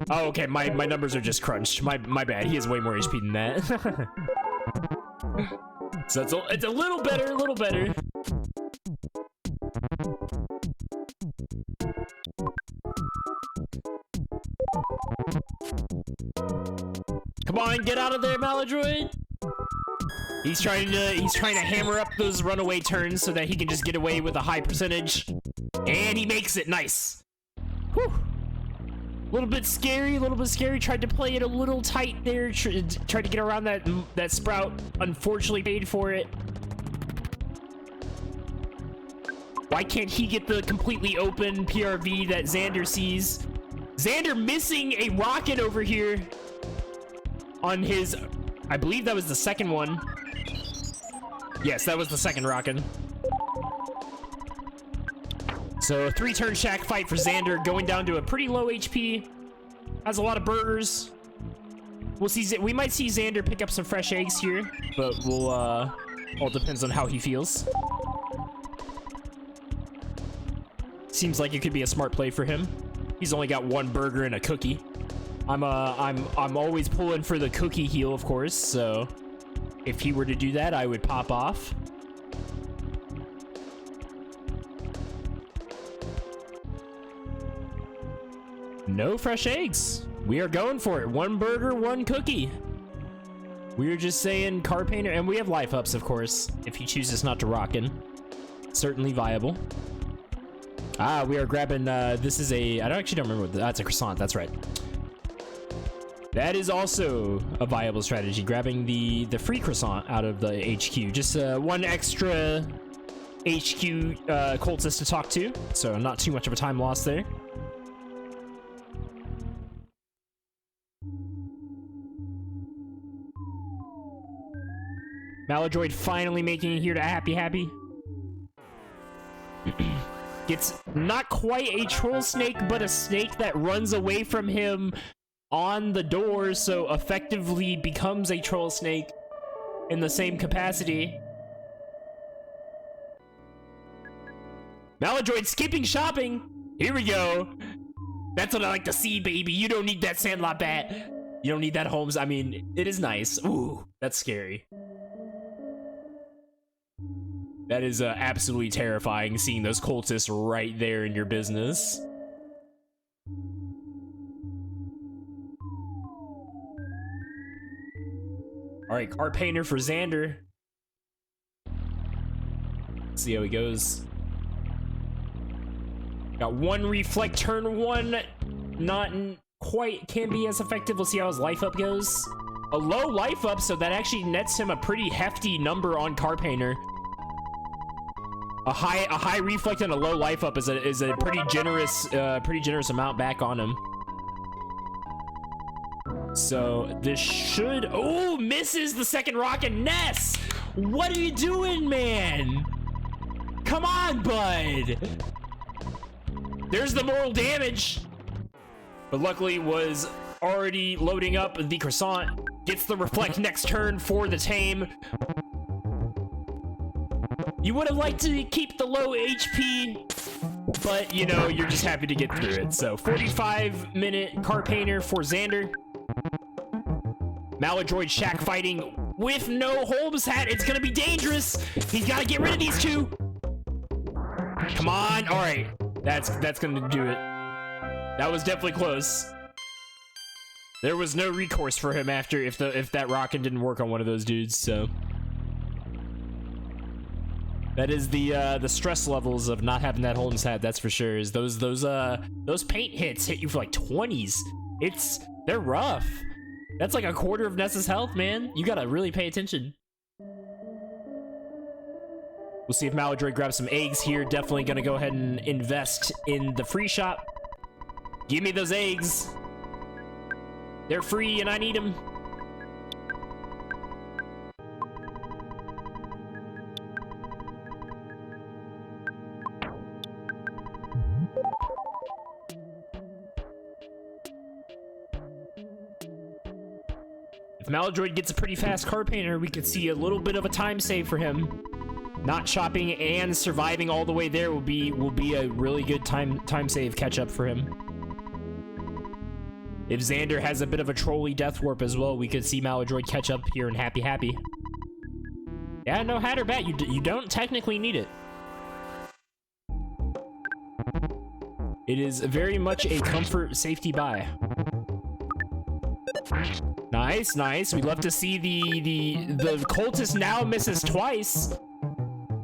S1: Oh, okay, my numbers are just crunched. My bad. He has way more HP than that. So it's a little better, Come on, get out of there, Malladroid. He's trying to hammer up those runaway turns so that he can just get away with a high percentage. And he makes it. Nice. Whew. A little bit scary. Tried to play it a little tight there. Tried to get around that sprout. Unfortunately paid for it. Why can't he get the completely open PRV that Xander sees? Xander missing a rocket over here on his... I believe that was the second one. Yes, that was the second rocket. So a 3-turn shack fight for Xander, going down to a pretty low HP. Has a lot of burgers. We'll see. We might see Xander pick up some fresh eggs here, but we'll all depends on how he feels. Seems like it could be a smart play for him. He's only got 1 burger and a cookie. I'm always pulling for the cookie heal, of course, so if he were to do that, I would pop off. No fresh eggs. We are going for it. 1 burger, 1 cookie. We're just saying car painter, and we have life ups, of course, if he chooses not to rock in. Certainly viable. Ah, we are grabbing, this is I don't remember what, that's a croissant, that's right. That is also a viable strategy, grabbing the free croissant out of the HQ. Just 1 extra HQ cultist to talk to, so not too much of a time loss there. Malladroid finally making it here to happy. Gets not quite a troll snake, but a snake that runs away from him on the door, so effectively becomes a troll snake in the same capacity. Malladroid skipping shopping. Here we go. That's what I like to see, baby. You don't need that Sandlot bat. You don't need that Holmes. I mean, it is nice. Ooh, that's scary. That is absolutely terrifying, seeing those cultists right there in your business. All right, car painter for Xander. Let's see how he goes. Got 1 reflect turn 1, not quite can be as effective. We'll see how his life up goes. A low life up, so that actually nets him a pretty hefty number on car painter. A high reflect and a low life up is a pretty generous amount back on him. So this should... Oh, misses the second rocket. Ness! What are you doing, man? Come on, bud. There's the moral damage. But luckily was already loading up the croissant. Gets the reflect next turn for the tame. You would have liked to keep the low HP, but you know, you're just happy to get through it. So 45-minute car painter for Xander. Malladroid shack fighting with no Holmes hat. It's gonna be dangerous. He's gotta get rid of these two. Come on. All right, that's gonna do it. That was definitely close. There was no recourse for him after if that rocket didn't work on one of those dudes. So that is the stress levels of not having that Holmes hat. That's for sure. Is those paint hits hit you for like 20s. They're rough. That's like a quarter of Ness's health, man. You gotta really pay attention. We'll see if Malladroid grabs some eggs here. Definitely gonna go ahead and invest in the free shop. Give me those eggs. They're free and I need them. If Malladroid gets a pretty fast car painter, we could see a little bit of a time save for him. Not shopping and surviving all the way there will be a really good time save catch up for him. If Xander has a bit of a trolley death warp as well, we could see Malladroid catch up here and happy. Yeah, no hat or bat. You don't technically need it. It is very much a comfort safety buy. Nice, nice. We'd love to see the cultist now misses twice.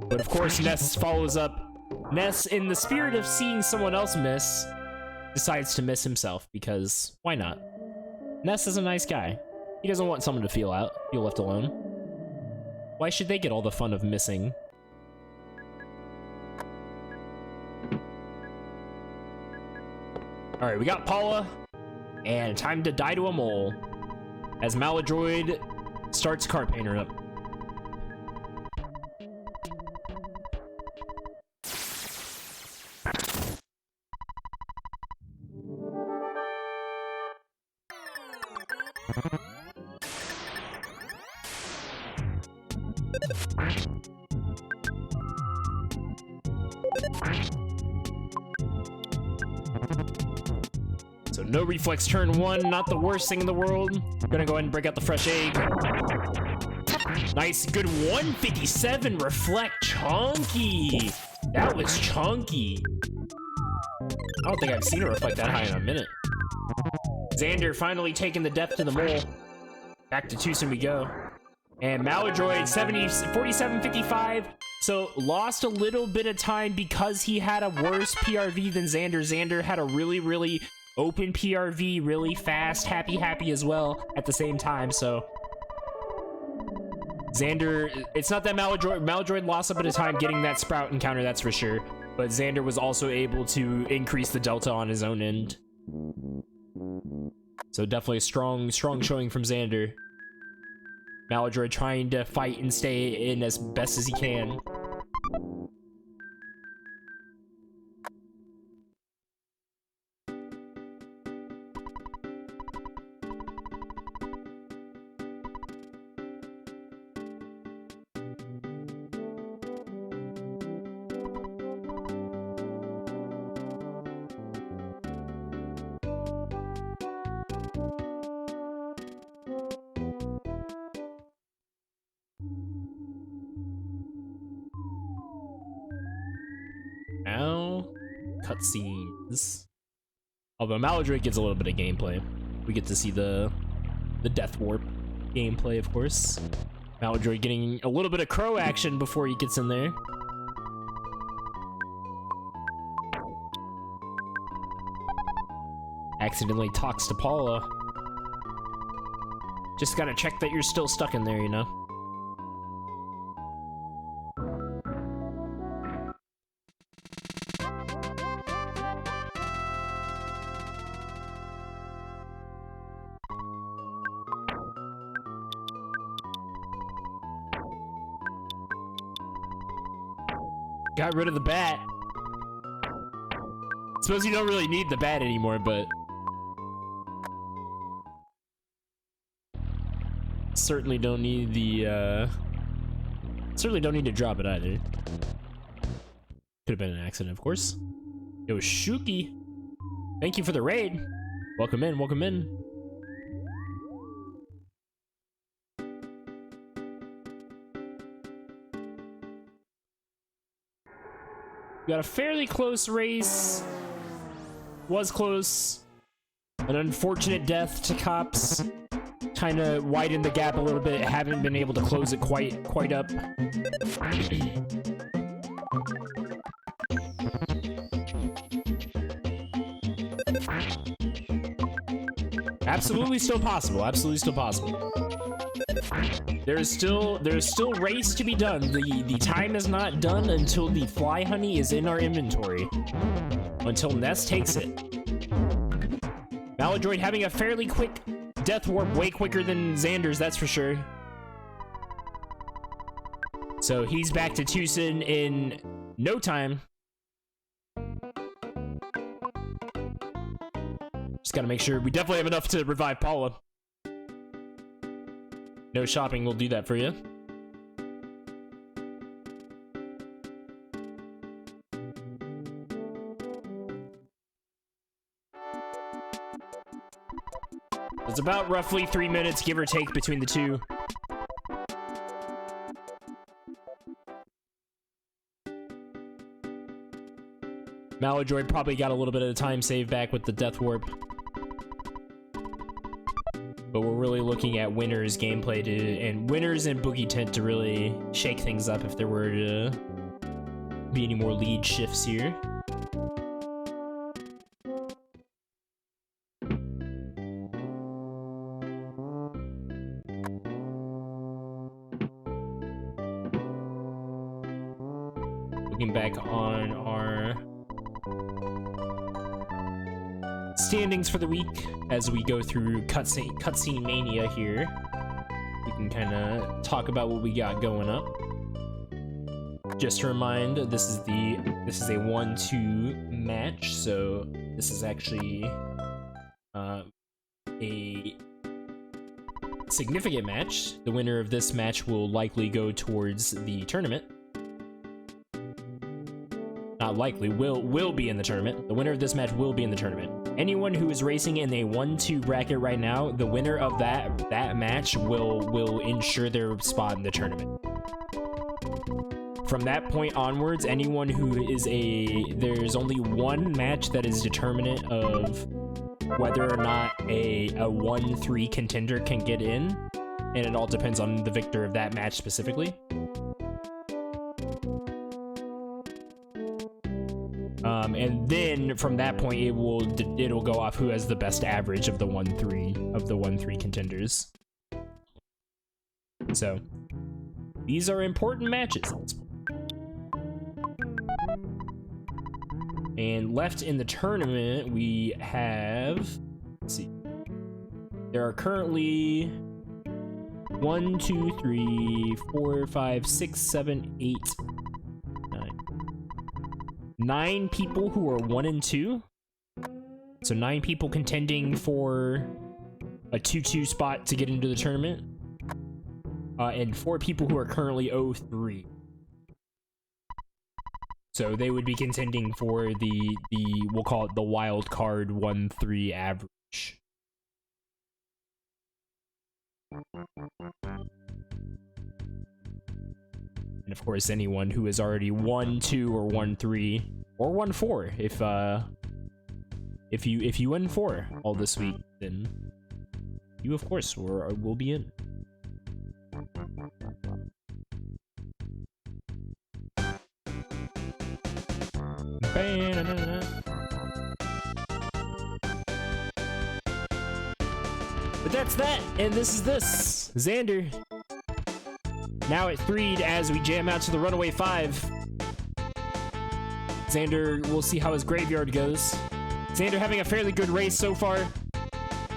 S1: But of course, Ness follows up. Ness, in the spirit of seeing someone else miss, decides to miss himself, because why not? Ness is a nice guy. He doesn't want someone to feel left alone. Why should they get all the fun of missing? Alright, we got Paula, and time to die to a mole, as Malladroid starts car painter up. So no reflex turn one, not the worst thing in the world. Gonna go ahead and break out the fresh egg. Nice, good 157 reflect, chunky. That was chunky. I don't think I've seen a reflect that high in a minute. Xander finally taking the depth to the mole. Back to Tucson we go. And Malladroid 47.55. So lost a little bit of time because he had a worse PRV than Xander. Xander had a really open PRV, really fast, happy as well at the same time. So Xander, it's not that Malladroid lost a bit of time getting that sprout encounter, that's for sure. But Xander was also able to increase the delta on his own end. So definitely a strong showing from Xander. Malladroid trying to fight and stay in as best as he can. Now, cutscenes. Although Malladroid gets a little bit of gameplay. We get to see the Death Warp gameplay, of course. Malladroid getting a little bit of crow action before he gets in there. Accidentally talks to Paula. Just gotta check that you're still stuck in there, you know? Got rid of the bat. Suppose you don't really need the bat anymore, but certainly don't need the certainly don't need to drop it either. Could have been an accident, of course. Yo, Shuki, thank you for the raid. Welcome in, welcome in. We got a fairly close race. Was close. An unfortunate death to cops. Kind of widened the gap a little bit. Haven't been able to close it quite up. Absolutely still possible. Absolutely still possible. There's still race to be done. The time is not done until the fly honey is in our inventory. Until Ness takes it. Malladroid having a fairly quick death warp, way quicker than Xander's, that's for sure. So he's back to Tucson in no time. Just gotta make sure we definitely have enough to revive Paula. No shopping will do that for you. It's about roughly 3 minutes, give or take, between the two. Malladroid probably got a little bit of time save back with the death warp. But we're really looking at Winners gameplay and Winners and Boogey tend to really shake things up if there were to be any more lead shifts here. Looking back on our standings for the week as we go through cutscene mania here. We can kind of talk about what we got going up. Just to remind, this is a 1-2 match, so this is actually a significant match. The winner of this match will likely go towards the tournament. Not likely, will be in the tournament. The winner of this match will be in the tournament. Anyone who is racing in a 1-2 bracket right now, the winner of that match will ensure their spot in the tournament. From that point onwards, anyone who is there's only one match that is determinant of whether or not a 1-3 contender can get in, and it all depends on the victor of that match specifically. And then from that point, it'll go off who has the best average of the 1-3 contenders. So these are important matches. And left in the tournament, we have, let's see, there are currently 1, 2, 3, 4, 5, 6, 7, 8, 9 people who are 1 and 2. So 9 people contending for a 2-2 spot to get into the tournament. And 4 people who are currently 0-3. So they would be contending for the we'll call it the wild card 1-3 average. And of course, anyone who is already 1-2 or 1-3 or 1-4, if you win 4 all this week, then you of course will be in. But that's that, and this is this. Xander, now at 3 as we jam out to the Runaway 5. Xander, we'll see how his graveyard goes. Xander having a fairly good race so far.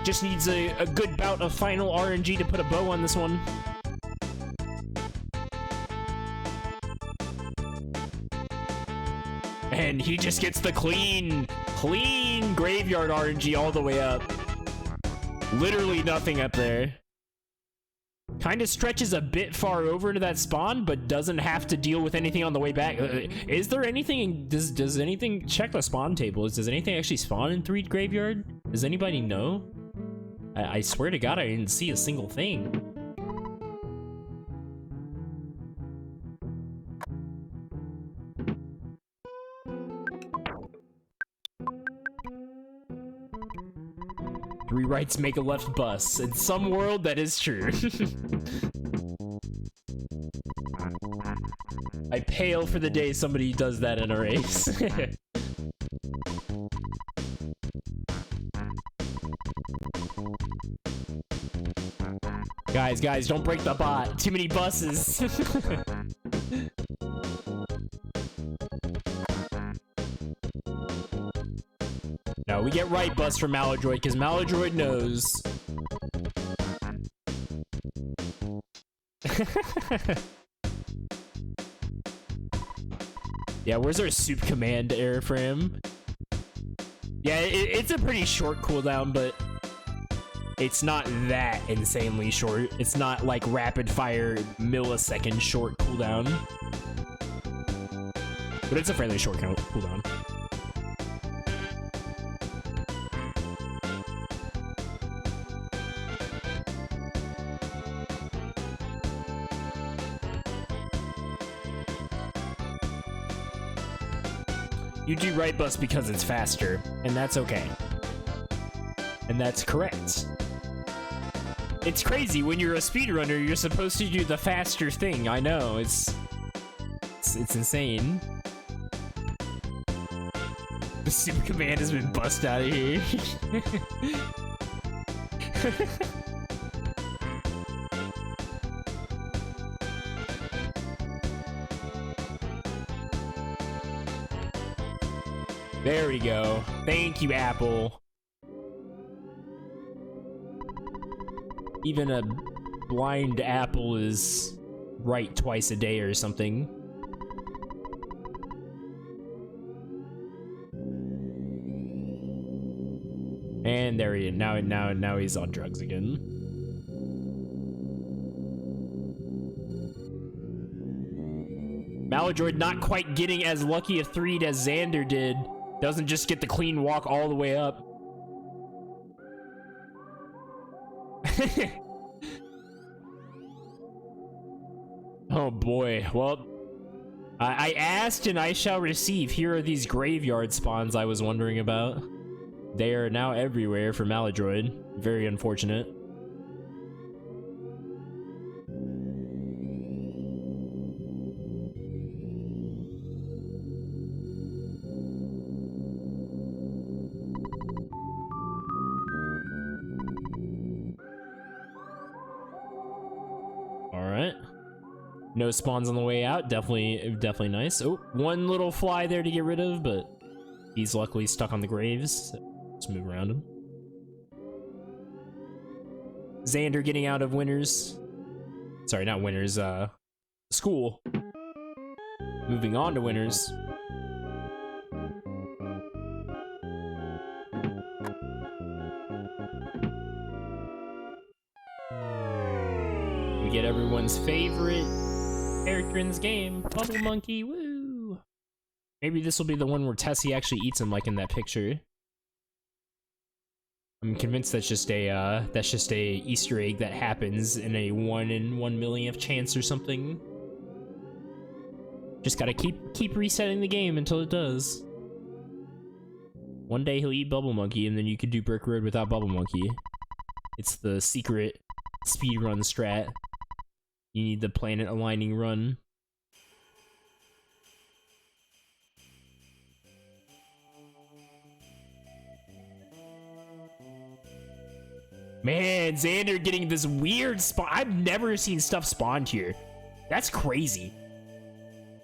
S1: Just needs a good bout of final RNG to put a bow on this one. Man, he just gets the clean graveyard RNG all the way up. Literally nothing up there. Kind of stretches a bit far over to that spawn, but doesn't have to deal with anything on the way back. Is there anything? Does anything check the spawn tables? Does anything actually spawn in 3 graveyard? Does anybody know? I swear to God, I didn't see a single thing. Three rights make a left bus. In some world, that is true. I pale for the day somebody does that in a race. Guys, don't break the bot. Too many buses. No, we get right bus from Malladroid because Malladroid knows. Yeah, where's our soup command airframe? Yeah, it's a pretty short cooldown, but it's not that insanely short. It's not like rapid fire millisecond short cooldown. But it's a fairly short cooldown. You do right bus because it's faster, and that's okay. And that's correct. It's crazy, when you're a speedrunner, you're supposed to do the faster thing. I know, it's insane. The super command has been bussed out of here. There we go. Thank you, Apple. Even a blind apple is right twice a day or something. And there he is. Now he's on drugs again. Malladroid not quite getting as lucky a 3'd as Xander did. Doesn't just get the clean walk all the way up. Oh boy, well, I asked and I shall receive. Here are these graveyard spawns I was wondering about. They are now everywhere for Malladroid. Very unfortunate. No spawns on the way out. Definitely nice. Oh, one little fly there to get rid of, but he's luckily stuck on the graves. Let's move around him. Xander getting out of winners. Sorry, not winners. School. Moving on to winners. We get everyone's favorite character in this game, Bubble Monkey. Woo! Maybe this will be the one where Tessie actually eats him, like in that picture. I'm convinced that's just a Easter egg that happens in a 1 in 1 millionth chance or something. Just gotta keep resetting the game until it does. One day he'll eat Bubble Monkey, and then you could do Brick Road without Bubble Monkey. It's the secret speedrun strat. You need the planet aligning run. Man, Xander getting this weird spawn. I've never seen stuff spawned here. That's crazy.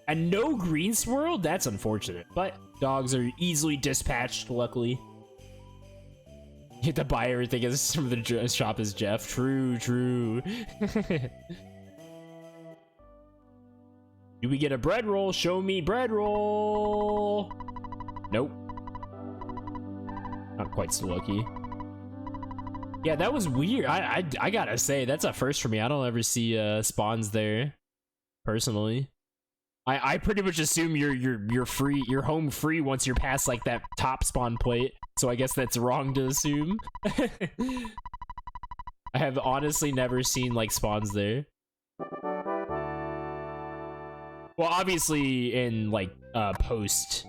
S1: And no green swirl? That's unfortunate. But dogs are easily dispatched, luckily. You have to buy everything from the shop as Jeff. True. Do we get a bread roll? Show me bread roll. Nope. Not quite so lucky. Yeah, that was weird. I gotta say, that's a first for me. I don't ever see spawns there, personally. I pretty much assume you're free, you're home free once you're past like that top spawn plate. So I guess that's wrong to assume. I have honestly never seen like spawns there. Well, obviously in like post,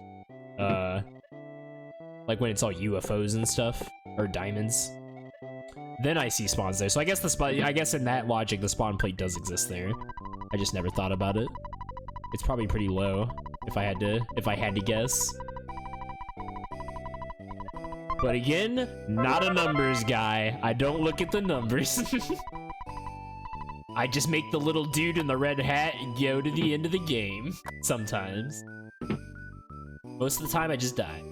S1: like when it's all UFOs and stuff or diamonds, then I see spawns there. So I guess I guess in that logic, the spawn plate does exist there. I just never thought about it. It's probably pretty low if I had to guess. But again, not a numbers guy. I don't look at the numbers. I just make the little dude in the red hat go to the end of the game. Sometimes. Most of the time, I just die.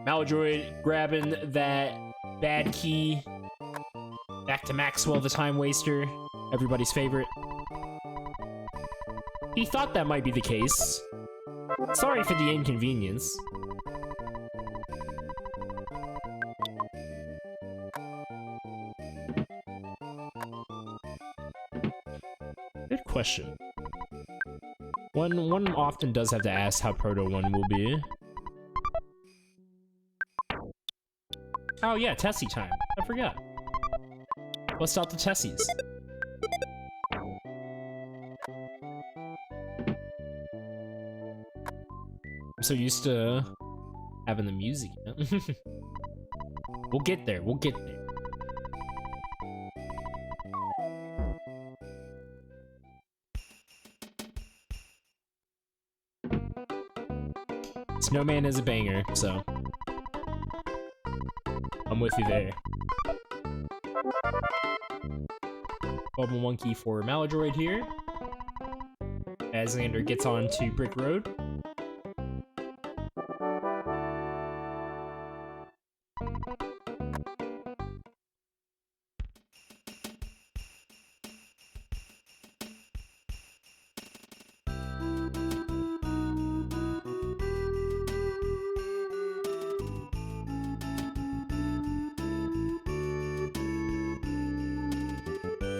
S1: Malladroid grabbing that bad key. Back to Maxwell, the time waster. Everybody's favorite. He thought that might be the case. Sorry for the inconvenience. Good question. One often does have to ask how Proto 1 will be. Oh yeah, Tessie time. I forgot. Bust out the Tessies. I'm so used to having the music, you know? We'll get there, we'll get there. Snowman is a banger, so I'm with you there. Bubble Monkey for Malladroid here. As Xander gets on to Brick Road.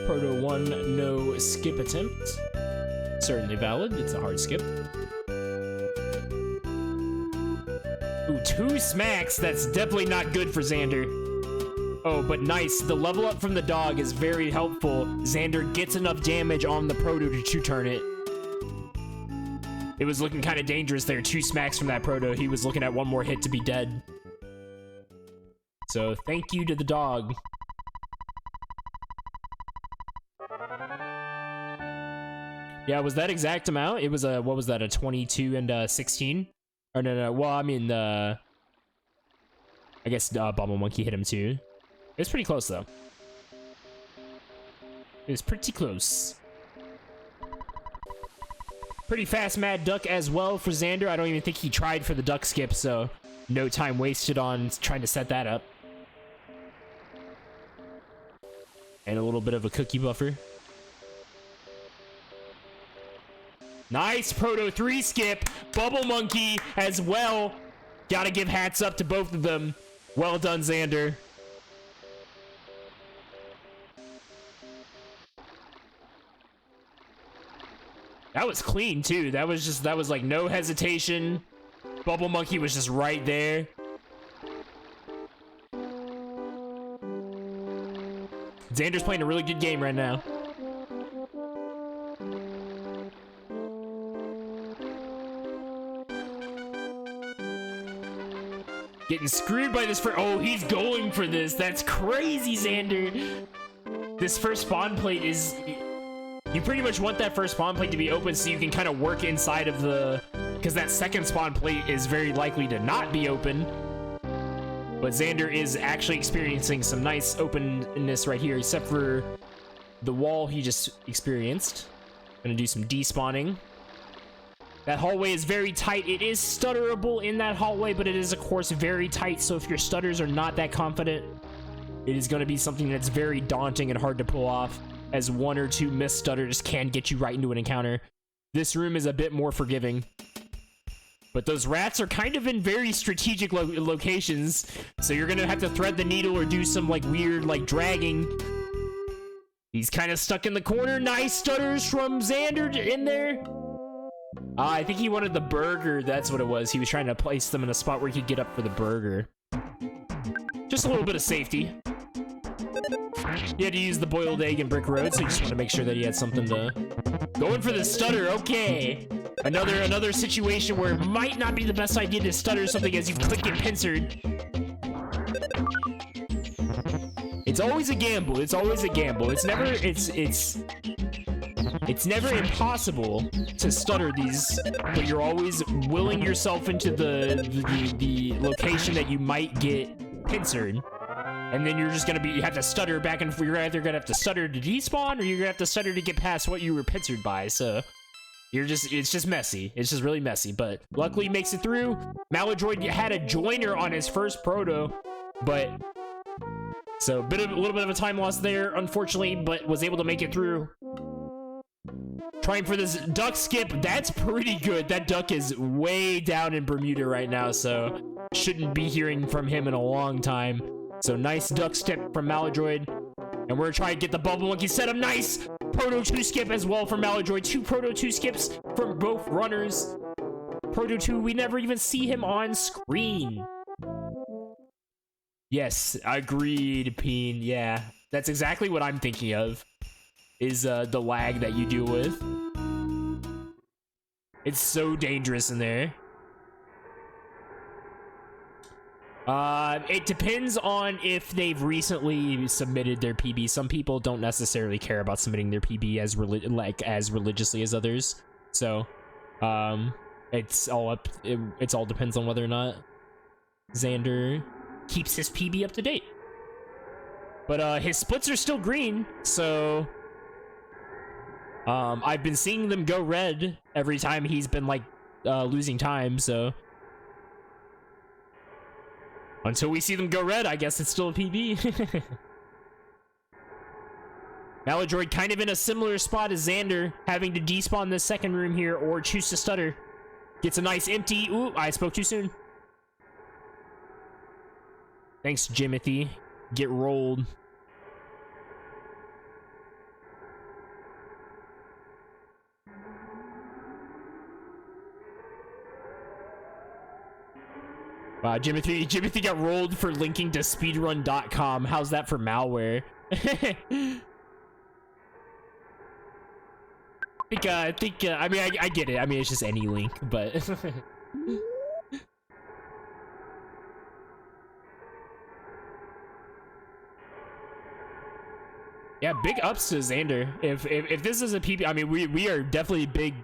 S1: Proto 1, no skip attempt. Certainly valid, it's a hard skip. Ooh, 2 smacks, that's definitely not good for Xander. Oh, but nice, the level up from the dog is very helpful. Xander gets enough damage on the Proto to 2-turn it. It was looking kind of dangerous there, 2 smacks from that Proto. He was looking at 1 more hit to be dead. So, thank you to the dog. Yeah, was that exact amount? It was a, what was that, a 22 and 16? Or no, well, I mean, I guess Bubble Monkey hit him too. It was pretty close, though. It was pretty close. Pretty fast Mad Duck as well for Xander. I don't even think he tried for the duck skip, so no time wasted on trying to set that up. And a little bit of a cookie buffer. Nice Proto 3 skip. Bubble Monkey as well. Gotta give hats up to both of them. Well done, Xander. That was clean too. That was like no hesitation. Bubble Monkey was just right there. Xander's playing a really good game right now. Getting screwed by this for— oh, he's going for this. That's crazy, Xander. This first spawn plate is— you pretty much want that first spawn plate to be open so you can kind of work inside of the— because that second spawn plate is very likely to not be open. But Xander is actually experiencing some nice openness right here, except for the wall he just experienced. Gonna do some despawning. That hallway is very tight. It is stutterable in that hallway, but it is, of course, very tight. So if your stutters are not that confident, it is going to be something that's very daunting and hard to pull off. as one or two missed stutters can get you right into an encounter. This room is a bit more forgiving. But those rats are kind of in very strategic locations, so you're gonna have to thread the needle or do some like weird like dragging. He's kind of stuck in the corner. Nice stutters from Xander in there. I think he wanted the burger. That's what it was. He was trying to place them in a spot where he could get up for the burger. Just a little bit of safety. He had to use the boiled egg and brick road, so he just wanted to make sure that he had something to... Going for the stutter, okay. Another situation where it might not be the best idea to stutter something as you click it pincered. It's always a gamble. It's always a gamble. It's never impossible to stutter these, but you're always willing yourself into the location that you might get pincered. And then you're just gonna you have to stutter back and forth. You're either gonna have to stutter to despawn, or you're gonna have to stutter to get past what you were pincered by. So it's just messy. It's just really messy. But luckily, he makes it through. Malladroid had a joiner on his first proto, but so a little bit of a time loss there, unfortunately, but was able to make it through. Trying for this duck skip. That's pretty good. That duck is way down in Bermuda right now, so shouldn't be hearing from him in a long time. So nice duck skip from Malladroid. And we're trying to get the bubble monkey setup. Nice Proto 2 skip as well from Malladroid. 2 Proto 2 skips from both runners. Proto 2, we never even see him on screen. Yes, agreed, Peen. Yeah, that's exactly what I'm thinking of. Is the lag that you deal with. It's so dangerous in there. It depends on if they've recently submitted their PB. Some people don't necessarily care about submitting their PB as religiously as others. So, it's all up. It's all depends on whether or not Xander keeps his PB up to date. But his splits are still green, so I've been seeing them go red every time he's been like losing time, so until we see them go red, I guess it's still a PB. Malladroid kind of in a similar spot as Xander, having to despawn this second room here or choose to stutter. Gets a nice empty. Ooh, I spoke too soon. Thanks, Jimothy. Get rolled. Wow, Jimothy got rolled for linking to speedrun.com. How's that for malware? I mean, I get it. I mean, it's just any link, but yeah, big ups to Xander. If this is a PB, I mean, we are definitely big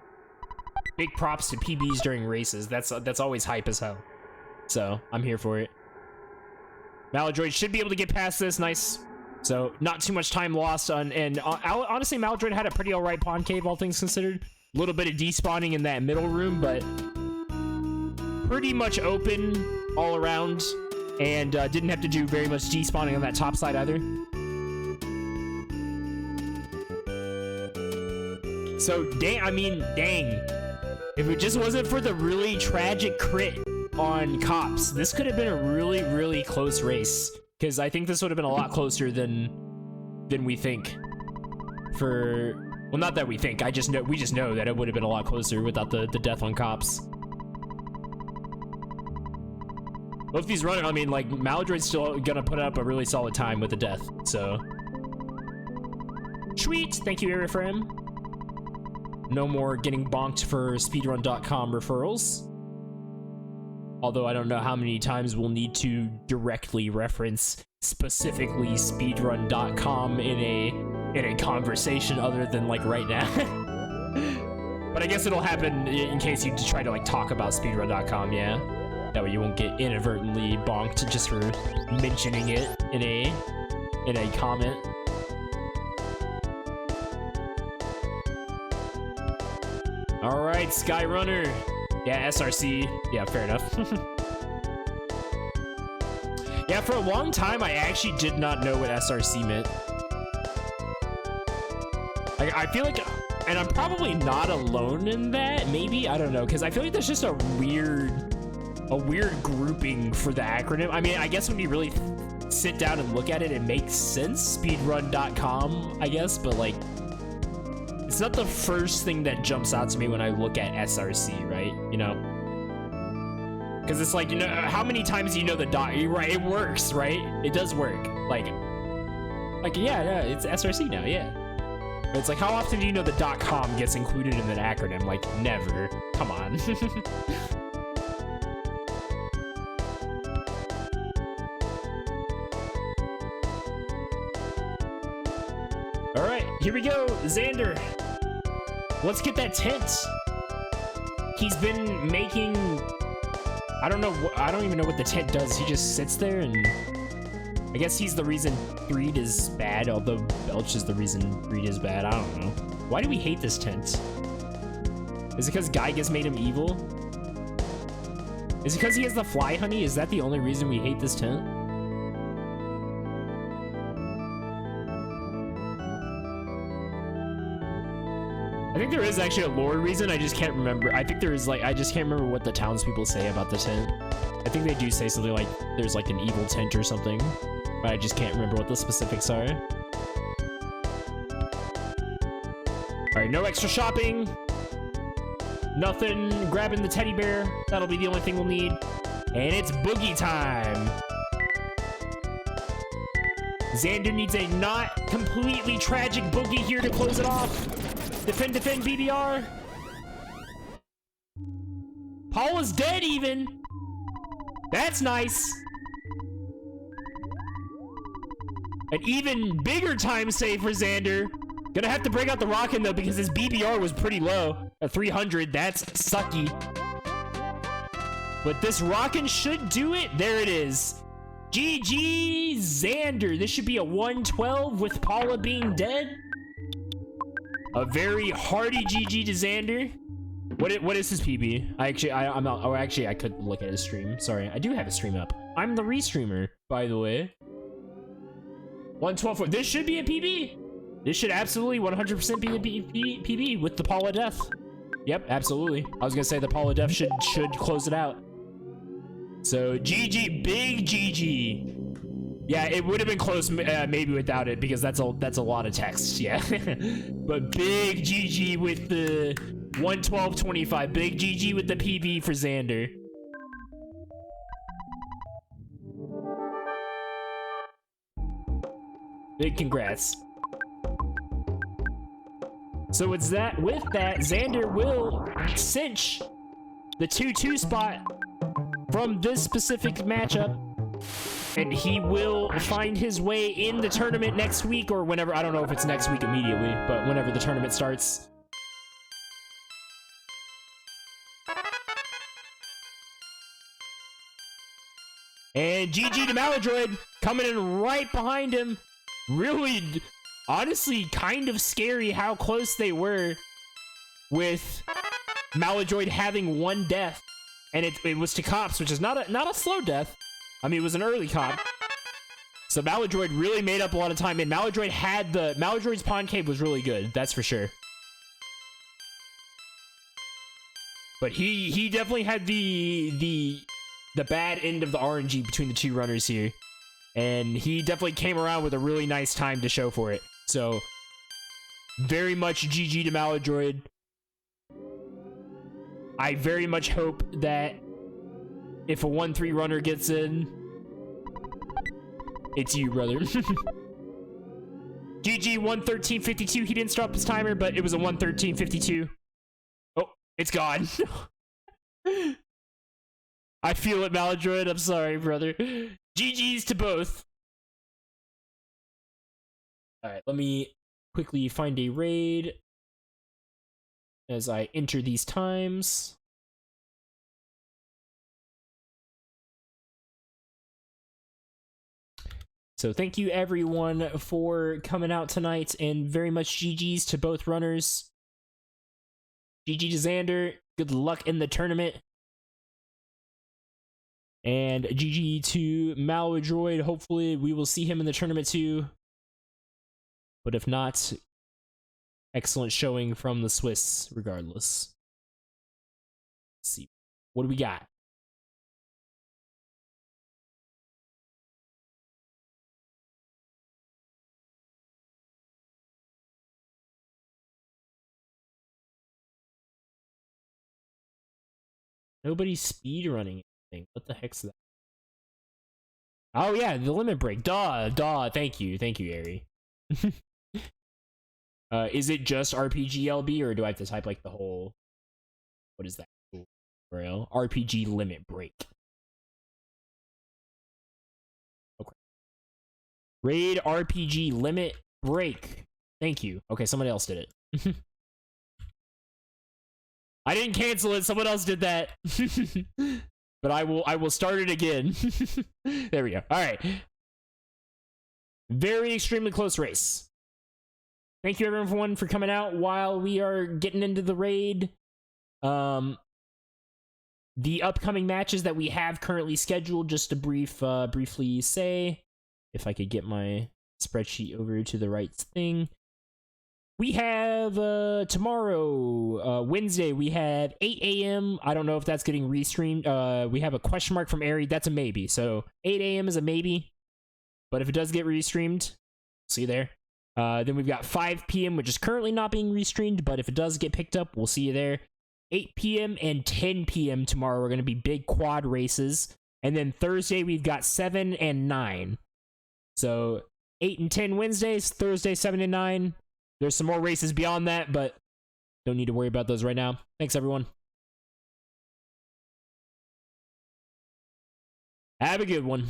S1: props to PBs during races. That's always hype as hell. So I'm here for it. Malladroid should be able to get past this. Nice. So not too much time lost on, and honestly, Malladroid had a pretty alright pawn cave, all things considered. A little bit of despawning in that middle room, but pretty much open all around, and didn't have to do very much despawning on that top side either. So dang. If it just wasn't for the really tragic crit on cops, this could have been a really close race, because I think this would have been a lot closer than we think. Well, not that we think, we just know that it would have been a lot closer without the death on cops. Both these runners, I mean, like, Malladroid's still gonna put up a really solid time with the death, so sweet. Thank you, Area Frame. No more getting bonked for speedrun.com referrals. Although I don't know how many times we'll need to directly reference specifically speedrun.com in a conversation other than like right now. But I guess it'll happen in case you try to like talk about speedrun.com, yeah. That way you won't get inadvertently bonked just for mentioning it in a comment. All right, Skyrunner. Yeah, SRC. Yeah, fair enough. Yeah, for a long time, I actually did not know what SRC meant. Like, I feel like, and I'm probably not alone in that, maybe, I don't know, because I feel like there's just a weird grouping for the acronym. I mean, I guess when you really sit down and look at it, it makes sense, speedrun.com, I guess, but like, it's not the first thing that jumps out to me when I look at SRC, right? You know? Because it's like, you know, how many times do you know the dot? Right, it works, right? It does work. Like yeah, it's SRC now, yeah. But it's like, how often do you know the .com gets included in an acronym? Like, never. Come on. All right, here we go, Xander. Let's get that tent. He's been making, I don't even know what the tent does. He just sits there, and I guess he's the reason greed is bad, although Belch is the reason greed is bad. I don't know. Why do we hate this tent? Is it because Geiga's made him evil? Is it because he has the fly honey? Is that the only reason we hate this tent? I think there is actually a lore reason, I just can't remember. I think there is, like, I just can't remember what the townspeople say about the tent. I think they do say something like there's like an evil tent or something, but I just can't remember what the specifics are. Alright, no extra shopping. Nothing grabbing the teddy bear. That'll be the only thing we'll need. And it's boogie time. Xander needs a not completely tragic boogie here to close it off. Defend, BBR. Paula's dead even. That's nice. An even bigger time save for Xander. Gonna have to break out the rockin' though, because his BBR was pretty low. At 300, that's sucky. But this rockin' should do it. There it is. GG Xander. This should be a 112 with Paula being dead. A very hearty GG to Xander. What is his PB? I'm not. Oh, actually, I could look at his stream. Sorry, I do have a stream up. I'm the restreamer, by the way. 112. This should be a PB. This should absolutely 100% be a PB with the Paula death. Yep, absolutely. I was gonna say the Paula death should close it out. So GG, big GG. Yeah, it would have been close maybe without it, because that's a lot of text. Yeah, but big GG with the 112.25. Big GG with the PB for Xander. Big congrats. So it's that. With that, Xander will cinch the 2-2 spot from this specific matchup, and he will find his way in the tournament next week, or whenever. I don't know if it's next week immediately, but whenever the tournament starts. And GG to Malladroid, coming in right behind him. Really, honestly, kind of scary how close they were, with Malladroid having one death, and it was to cops, which is not a slow death. I mean, it was an early cop. So Malladroid really made up a lot of time, and Malladroid's pawn cave was really good, that's for sure. But he definitely had the bad end of the RNG between the two runners here. And he definitely came around with a really nice time to show for it. So, very much GG to Malladroid. I very much hope that if a 1-3 runner gets in, it's you, brother. GG 113.52. He didn't stop his timer, but it was a 113.52. Oh, it's gone. I feel it, Malladroid. I'm sorry, brother. GG's to both. Alright, let me quickly find a raid as I enter these times. So thank you everyone for coming out tonight, and very much GG's to both runners. GG to Xander. Good luck in the tournament. And GG to Malladroid. Hopefully we will see him in the tournament too. But if not, Excellent showing from the Swiss, regardless. Let's see. What do we got? Nobody's speed running anything. What the heck's that? Oh yeah, the limit break. Duh. Thank you, Ari. Is it just RPGLB, or do I have to type like the whole? What is that? URL? RPG limit break. Okay. Raid RPG limit break. Thank you. Okay, somebody else did it. I didn't cancel it. Someone else did that. But I will start it again. There we go. All right. Very extremely close race. Thank you everyone for coming out while we are getting into the raid. The upcoming matches that we have currently scheduled, just to briefly say, if I could get my spreadsheet over to the right thing. We have tomorrow, Wednesday, we have 8 a.m. I don't know if that's getting restreamed. We have a question mark from Ari. That's a maybe. So 8 a.m. is a maybe. But if it does get restreamed, see you there. Then we've got 5 p.m., which is currently not being restreamed. But if it does get picked up, we'll see you there. 8 p.m. and 10 p.m. tomorrow are going to be big quad races. And then Thursday, we've got 7 and 9. So 8 and 10 Wednesdays, Thursday 7 and 9. There's some more races beyond that, but don't need to worry about those right now. Thanks, everyone. Have a good one.